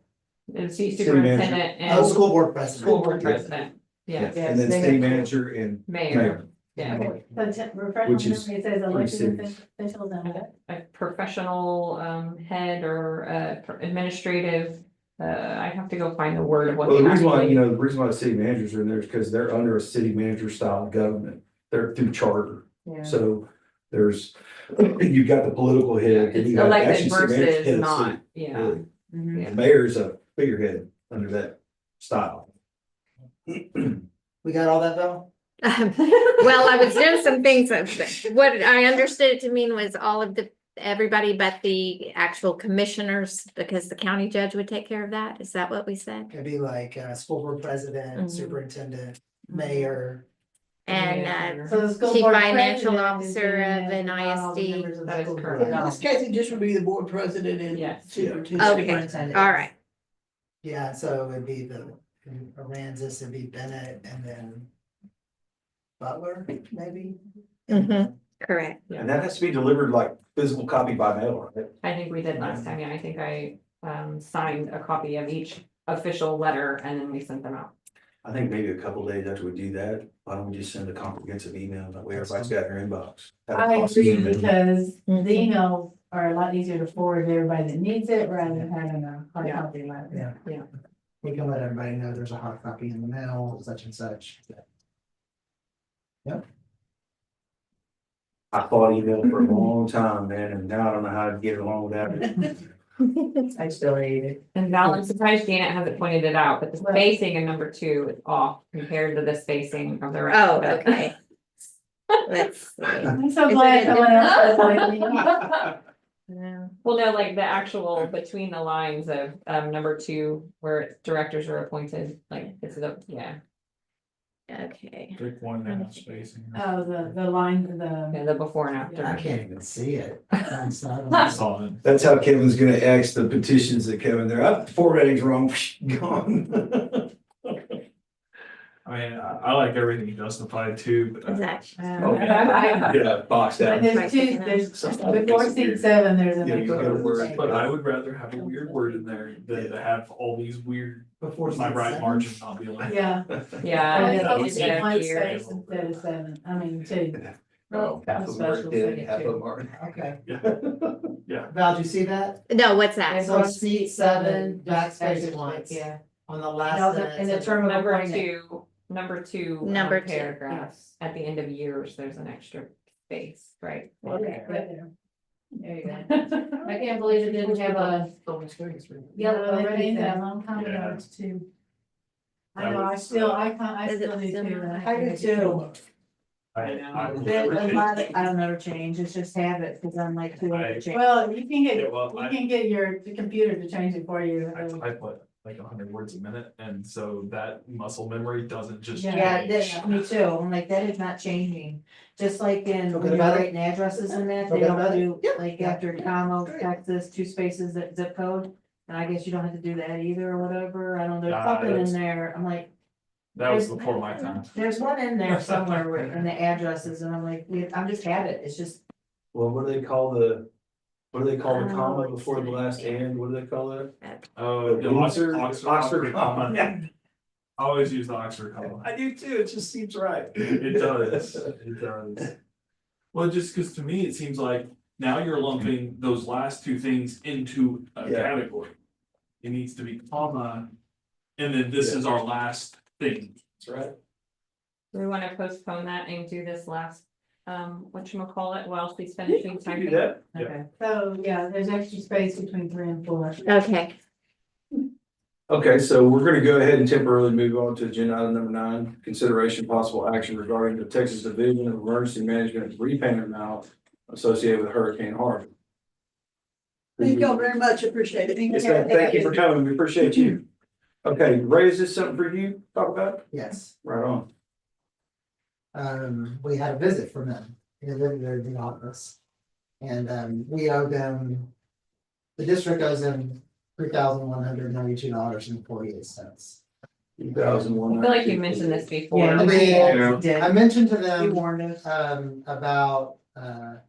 And see City superintendent oh, and school board president. school board president, Yeah, yes, and then they city have to- manager and mayor, mayor. yeah. Okay, so refresh Which my is memory, it says pretty elected serious. officials and what? A professional head or administrative, I have to go find the word of what. Well, they the reason why, actually- the reason why the city managers are in there is because they're under a city manager style of government. They're through charter. Yeah. So there's, you've got the political head. and It's you got elected actually city manager's head versus of not, city. yeah. Really. Mhm. Yeah. The mayor's a figurehead under that style. We got all that, Val? Well, I was doing some things, what I understood it to mean was all of everybody but the actual commissioners, because the county judge would take care of that, is that what we said? It'd be like, school board president, Mhm. superintendent, mayor. And, So the school Chief board financial president is officer doing of it, an not all the ISD. members of the That is school board. correct. In this case, it just would be the board president and Yes. superintendent. Okay. Superintendent. all right, Yeah, so it'd be the Aransas, it'd be Bennett, and then Butler, maybe? Mhm. correct. And that has to be delivered like physical copy by mail, right? I think we did last time, yeah, I think I signed a copy of each official letter and then we sent them out. I think maybe a couple days after we do that, why don't we just send a comprehensive email, that way everybody's got their inbox. Have a I process agree, of it. because the Mhm. emails are a lot easier to forward to everybody that needs it rather than having a hard Yeah. copy letter. Yeah. We can let everybody know there's a hard copy in the mail, such and such. I fought email for a long time, man, and now I don't know how to get along without it. I still hate it. And Val, I'm surprised Janet hasn't pointed it out, but the spacing in number 2 is off compared to the spacing of the rest Oh, of it. okay. Let's see. I'm so Is glad it someone else does like me. Yeah. Well, no, like the actual between the lines of number 2, where directors are appointed, like it's the, yeah, Okay, Pick one and a spacing. Oh, the line, the, before and I after. can't even see it. I'm sorry. I saw it. That's how Kevin's gonna X the petitions that Kevin there, the formatting's wrong, gone. I mean, I like everything justified too, but. is that, Yeah, boxed out. there's two, there's, before C7, there's a. Yeah, you gotta word it. But I would rather have a weird word in there than to have all these weird, Before my right C7? margin not be like. Yeah. Yeah. Yeah, it's it's just one here. space instead of 7, I mean, 2. Oh, half of them are Special dead, second half of too. them aren't. Okay. Yeah. Val, do you see that? no, what's that? So C7, backspace once. Yeah. On the last No, sentence. in the term of Number appointment. 2, number 2. Number 2, Paragraphs, at the end of years, there's an extra space, right? Okay, right there. There you go. I can't believe it didn't have a Yeah, they already changed that then. a long time ago, Yeah. it's 2. I That know, I was, still, I can't, I Is it still do 2. similar? and I do can't too. I would There's a appreciate- lot of- I don't never change, it's just habit, because I'm like too old to change. Well, you can get, Yeah, well, you I- can get the computer to change it for you. I type like 100 words a minute, and so that muscle memory doesn't just. Yeah. Yeah, change. that, me too, I'm like, that is not changing, just like in, Feel when good you're about it? writing addresses in that, Feel they good don't about it? do, Yep. like Yeah. after comma, Great. Texas, 2 spaces, that zip code. And I guess you don't have to do that either, or whatever, I don't know, there's Nah, something in that's- there, I'm like, That was before my time. there's one in there somewhere in the addresses, and I'm like, I'm just habit, it's just, Well, what do they call What do they call the comma before the last and? What do they call that? Oh, the Oxford comma. I always use the Oxford comma. I do too. It just seems right. It does, it does. Well, just because to me, it seems like now you're lumping those last two things into a Yeah. category. It needs to be comma, and then this is our last thing. That's right. Do we wanna postpone that and do this last, whatchamacallit, while she's finishing You do typing? that. Okay. So, yeah, there's extra space between 3 and 4. Okay, Okay, so we're gonna go ahead and temporarily move on to agenda item number 9, consideration possible action regarding the Texas Division of Emergency Management repayment amount associated with Hurricane Harvey. Thank y'all very much, appreciate it. Yes, ma'am. Thank you for coming. We appreciate you. Okay, Ray, is this something for you to talk about? Yes, Right on. we had a visit from them, they lived there in the office. And, we owe them, the district owes them $3,192.48. I feel like you mentioned this before. Yeah. I Did. I mentioned to You them, warned us. about,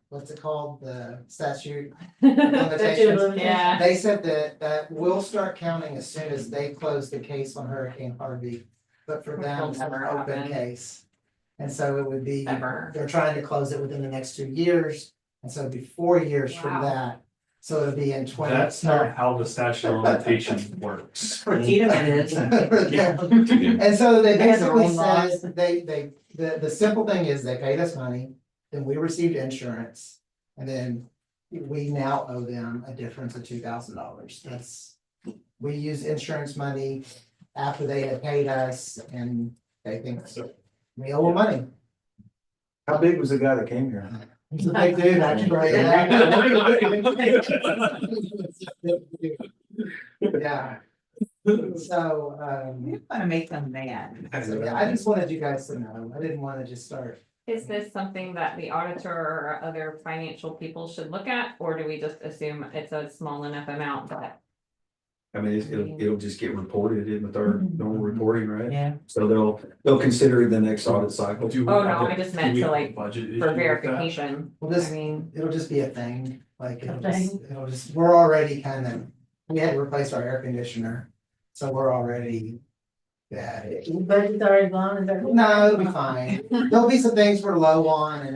what's it called, the statute? Yeah. They said that will start counting as soon as they close the case on Hurricane Harvey, but for Which them, will it's an never open happen. case. And so it would be, Ever. they're trying to close it within the next 2 years, and so it'd be 4 years from Wow. that. So it'll be in 20. That's not how the statute of limitations works. For Tito it is. And so they They have their basically own laws. said, the simple thing is they paid us money, then we received insurance. And then we now owe them a difference of $2,000. We use insurance money after they had paid us and they think we owe them money. How big was the guy that came here? He's a big dude, actually. Yeah. So, You wanna make them mad. so yeah, I just wanted you guys to know. I didn't want to just start. Is this something that the auditor or other financial people should look at, or do we just assume it's a small enough amount that? I mean, it'll just get reported in with our normal reporting, right? Yeah. So they'll consider it the next audit cycle. Do we Oh, have no, a- I just do meant we to, have a like, budget issue For with that? verification, Well, I this, mean, it'll just be a thing, like, A thing? it'll just, we're already we had to replace our air conditioner. So we're already, yeah, Budget's already gone, is that? no, it'll be fine. There'll be some things we're low on and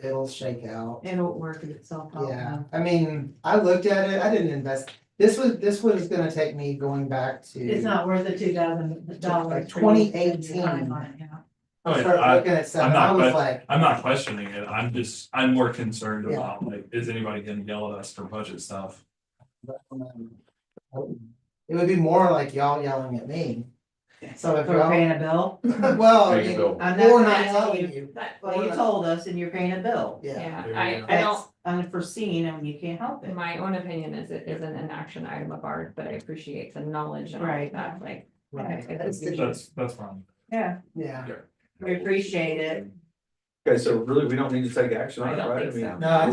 it'll shake out. It'll work itself out. Yeah, I mean, I looked at it, I didn't invest, this was gonna take me going back to. It's not worth the $2,000. Like 2018. I mean, Start looking at I'm stuff, and not I was que- like, I'm not questioning it, I'm more concerned Yeah. about, like, is anybody gonna yell at us for budget stuff? it would be more like y'all yelling at me. So if For y'all, paying a bill? well, I There you mean, go. I'm or not not asking telling you. you, Well, you told us and you're paying a bill. yeah. yeah, There I you I don't, Unforeseen and you can't help it. my own opinion is it isn't an action item of ours, but I appreciate the knowledge and all of Right. that, like. Right. That's fine. Yeah, Yeah, we appreciate it. Okay, so really, we don't need to take action on I it, don't right? think so. no, I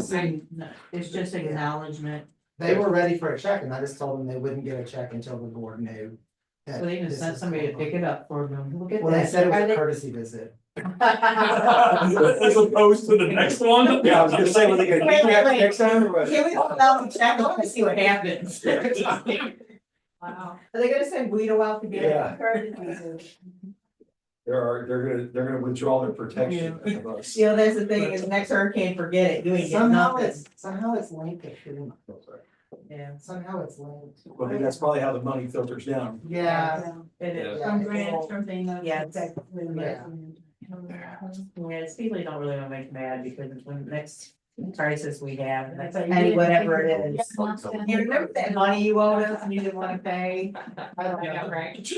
It's just acknowledgement. they were ready for a check and I just told them they wouldn't get a check until the board knew. that So they even this sent is somebody to going pick it up for them. Look at on. Well, they that. said it Are was a they- courtesy visit. As opposed to the next one? Yeah, I was gonna say, were they gonna Wait, do that wait. next time or what? Can we hold out the check? I wanna see what happens. Wow. Are they gonna send Guido out to get Yeah. it? They're gonna withdraw their protection of us. You know, that's the thing, is next hurricane, forget it, you ain't getting Somehow nothing. it's linked to FEMA. Yeah. Somehow it's linked. Well, I think that's probably how the money filters down. Yeah. It is. From grants, from things. Yeah. Yeah. Yeah, it's people you don't really wanna make mad because when the next crisis we have, That's that's how you any do it. whatever it is. You remember that money you owed us and you didn't wanna pay? Yeah, right.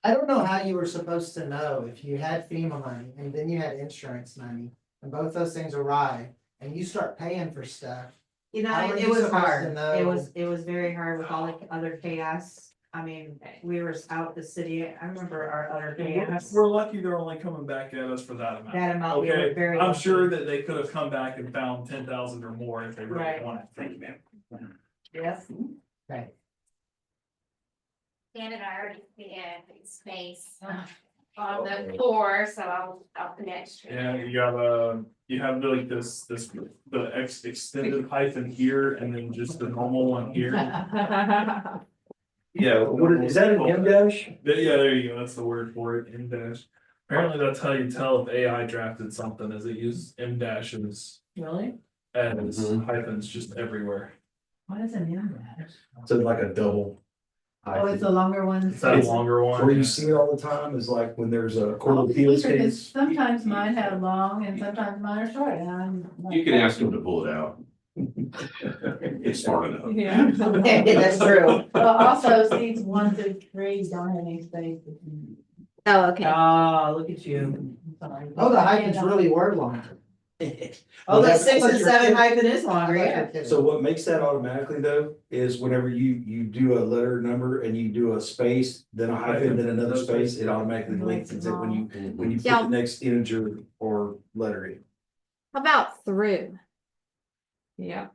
I don't know how you were supposed to know if you had FEMA money and then you had insurance money and both those things arrive and you start paying for stuff. You know, How are it you was supposed to hard, know? it was very hard with all the other chaos. I mean, we were out the city, I remember our other chaos. We're lucky they're only coming back at us for that amount. That amount, we were Okay, very. I'm lucky. sure that they could have come back and found 10,000 or more if they really Right. wanted. Thank you, ma'am. Yes. Right. Dan and I already had space. on the floor, so I'll connect. Yeah, you have like this, the extended hyphen here and then just the normal one here. Yeah, is that an M dash? Yeah, there you go, that's the word for it, M dash. Apparently that's how you tell if AI drafted something, is it uses M dashes Really? as Mhm. hyphens just everywhere. What is an M dash? So like a double. Oh, it's a longer one. It's that longer one. Where you yeah. see it all the time is like when there's a court Oh, of appeals because case. sometimes mine have long and sometimes mine are short, and I'm. You can ask him to pull it out. It's smart enough. Yeah. That's true. Well, also seats 1 through 3 don't have any space between. Oh, okay. Oh, look at you. Sorry. Oh, the hyphens really were long. Oh, the 6 and 7 hyphen is longer, yeah. So what makes that automatically though, is whenever you do a letter number and you do a space, then a hyphen, then another space, it automatically lengthens it when you put Yeah. the next integer or letter in. How about through? Yeah.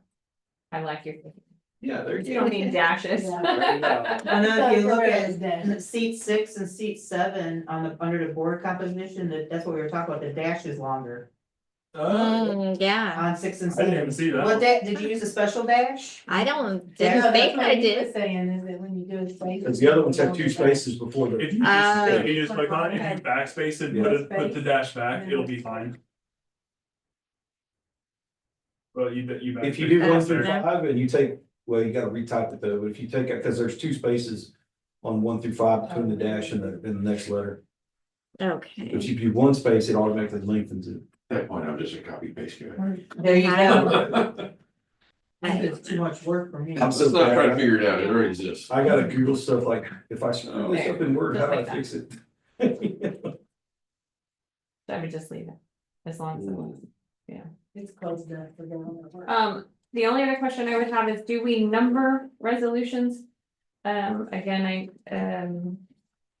I like your, Yeah, there you don't need dashes. Yeah. And then if you look It's dash. at seat 6 and seat 7 on the, under the board composition, that's what we were talking about, the dash is longer Yeah, on 6 and I didn't 7. even see that. What did you use a special dash? I don't Yeah, No, that's think what I he was did. saying is that when you do a space. Because the other ones have two spaces before the. If you just click on it, if you backspace it, put the dash back, it'll be fine. Well, you If you do backspace 1 through there. 5 and you take, well, you gotta retype it though, but if you take it, because there's two spaces on 1 through 5 between the dash and the next letter. But Okay. if you do one space, it automatically lengthens it. At that point, I'm just a copy paste guy. There you I go. It's too much work for me. I'm Let's so not try to bad. figure it out, it already exists. I gotta Google stuff like, if I screw this up in Word, how do I fix it? I would just leave it, as long as it was. It's close enough for them. The only other question I would have is, do we number resolutions? Again,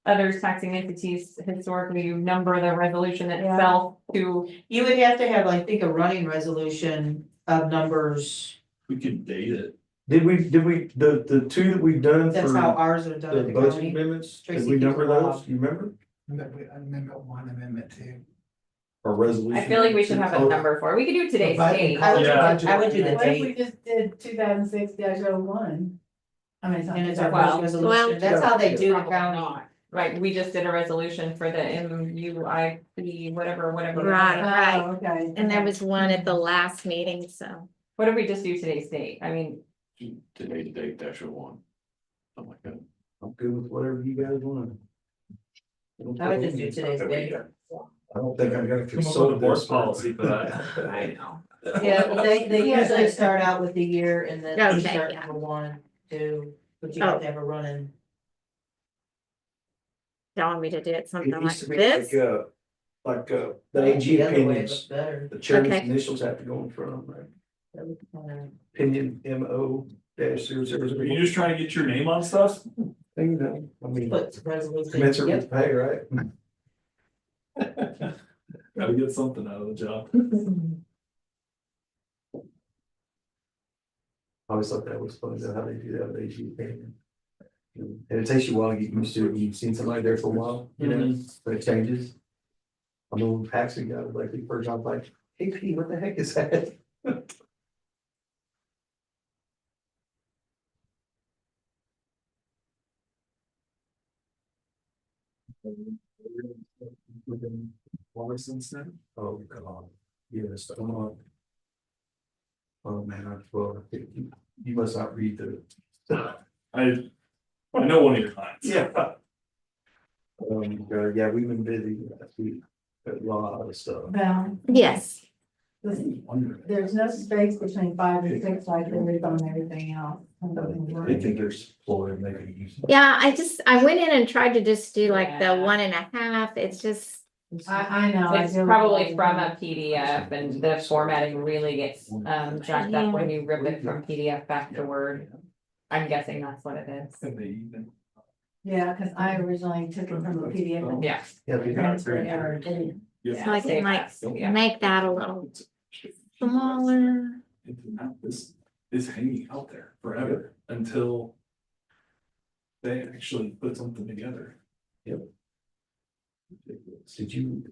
other taxing entities historically, you number the resolution itself to, You would have to have, I think, a running resolution of numbers. We could date it. Did we, the two that we've done That's how for ours are done the at the budget county. amendments, did Tracy we number keeps a those? log. You remember? I remember one amendment too. Or resolution? I feel like we should have a Oh, number for it. We could do today's But- date. I would do, Yeah. I would do the What if we date, just did 2006-01? I mean, it's not. and it's our Well- first resolution, that's how they do the Probably county. not. Right, we just did a resolution for the MUIP, whatever. Right. Oh, okay. And there was one at the last meeting, so. What if we just do today's date? I mean, Today to date, -1. Something like that. I'm good with whatever you guys want. I would just do today's date. I don't think I'm gonna Come up with a consult board this policy for that. I know. Yeah, they usually start out with the year and then Okay, you start yeah. number 1, 2, but you have to have a running. You want me to do it It something used like to be this? the AG The other way, opinions, but better. the chairman's Okay. initials have to go in front of them, right? That would kinda- Opinion MO dash 000. Are you just trying to get your name on stuff? You know, I mean, Put resolution. commensurate Yep. with pay, right? Gotta get something out of the job. I always thought that was funny, though, how they do that with AG opinion. And it takes you a while to get used to it, you've seen somebody there for a while, you know, but it changes. I'm a little taxi guy, like, the first I was like, hey, P, what the heck is that? Since then. Oh, God, yes, come on. Oh, man, you must not read the. I know one of your clients. Yeah. Yeah, we've been busy last week, a lot of stuff. Val, Yes. there's no space between 5 and 6 like there is on everything else. I think there's Florida maybe using. Yeah, I went in and tried to just do like the Yeah. 1.5. It's just, I know. I It's feel probably like- from a PDF and the formatting really gets jacked up when you rip it from PDF back to Word. I'm guessing that's what it is. Yeah, because I originally took it from the PDF and Yeah. Yeah, we got transferred it. or didn't. so I save can like that, yeah. make that a little smaller. This is hanging out there forever until they actually put something together. Did you?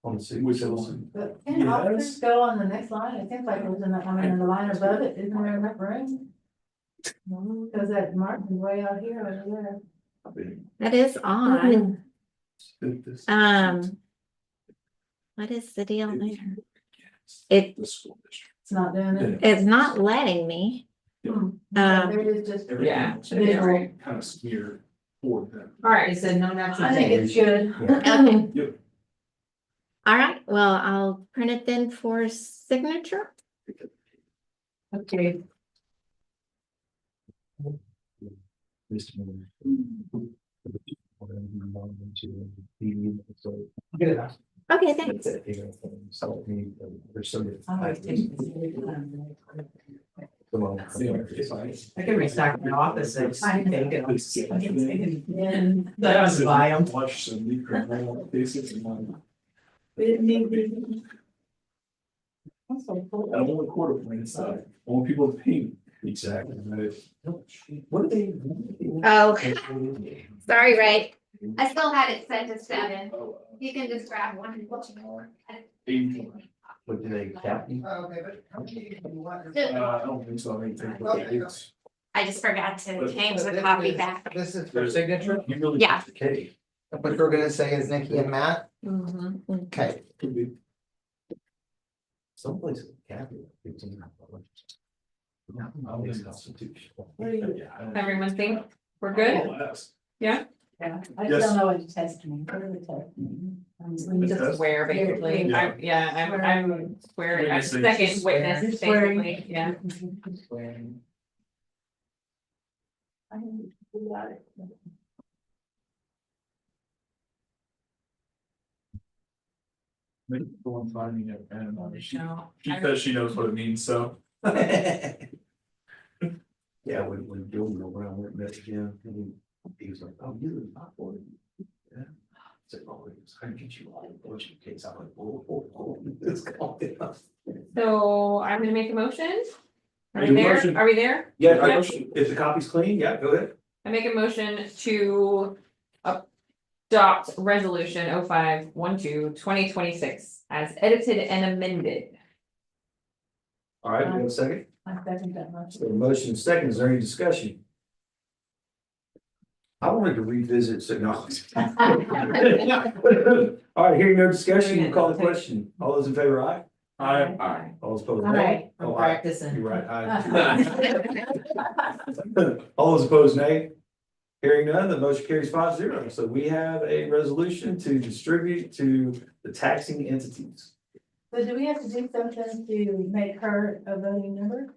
On the city. Which one? But can officers Yes. go on the next line? It seems like it was in the, I mean, in the line above it, isn't there enough room? Cause that Martin's way out here over there. That is odd. What is the deal there? It, The school district. It's not doing it. it's not letting me. There is just. Yeah. Visual. Kind of smeared for them. All right, it said no, that's. I think it's good. Okay. Yep. All right, well, I'll print it then for signature. Okay. Okay, thanks. I can restock my office and And That was buy 'em. Watch some new criminal cases and one. I don't want a quarter point inside. I want people to pay. Exactly. What are they? Oh, sorry, Ray. I still had it set to 7. You can just grab one. What do they cap you? I don't think so. I think it's. I just forgot to change the copy back. This is for signature, You really. Yeah. Okay. what we're gonna say is Nikki and Matt, Mhm. okay. Could be. Some places cap you. Everyone think we're good? Yeah, I Yes. just don't know what to test me. What do they test me? When you Test? just Swear, basically. Yeah. I'm swearing, I'm Witnessing. second witness, Swearing. basically, yeah. I didn't do that. Maybe the one finding it and she No, says she knows what it means, so. Yeah, when Bill went around, went and met again, and he was like, oh, you're not for it. Yeah. I said, oh, it's trying to get you all the bullshit case. I'm like, oh, it's called it. So I'm gonna make a motion. Are Make we a there? motion. Are we there? Yeah, Okay. if the copy's clean, yeah, go ahead. I make a motion to adopt resolution 0512-2026 as edited and amended. All right, we have a second. I second that much. So motion second, is there any discussion? I wanted to revisit, so no. All right, hearing no discussion, we'll call the question. All those in favor, aye? Aye. All those opposed, All nay? right. I'm Oh, aye. practicing. You're right, aye. All those opposed, nay? Hearing none, the motion carries 5-0. So we have a resolution to distribute to the taxing entities. So do we have to do something to make her a voting member?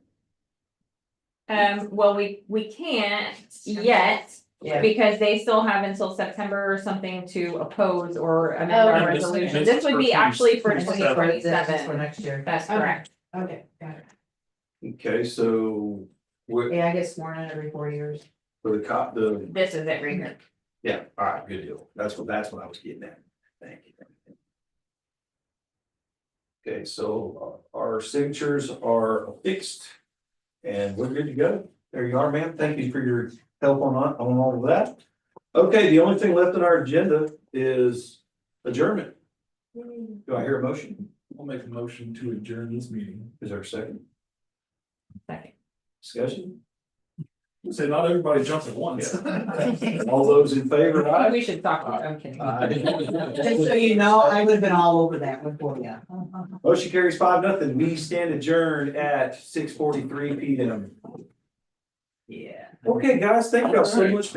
Well, we can't yet, Yeah. because they still have until September or something to oppose or amend our Okay. resolution. This This would be is for actually for 2027. This is for 2027. next year. That's Okay. correct. Okay, got it. Okay, so we're, Yeah, I get sworn in every 4 years. for the This is it right here. yeah, all right, good deal. That's what I was getting at. Thank you. Okay, so our signatures are fixed and we're good to go. There you are, ma'am. Thank you for your help on all of that. Okay, the only thing left on our agenda is adjournment. Do I hear a motion? I'll make a motion to adjourn this meeting. Is there a second Second. discussion? Say not everybody jumps at once. All those in favor, aye? We should talk, I'm kidding. Just so you know, I would have been all over that one for you. Motion carries 5-0. We stand adjourned at 6:43 PM. Yeah. Okay, guys, thank y'all so much for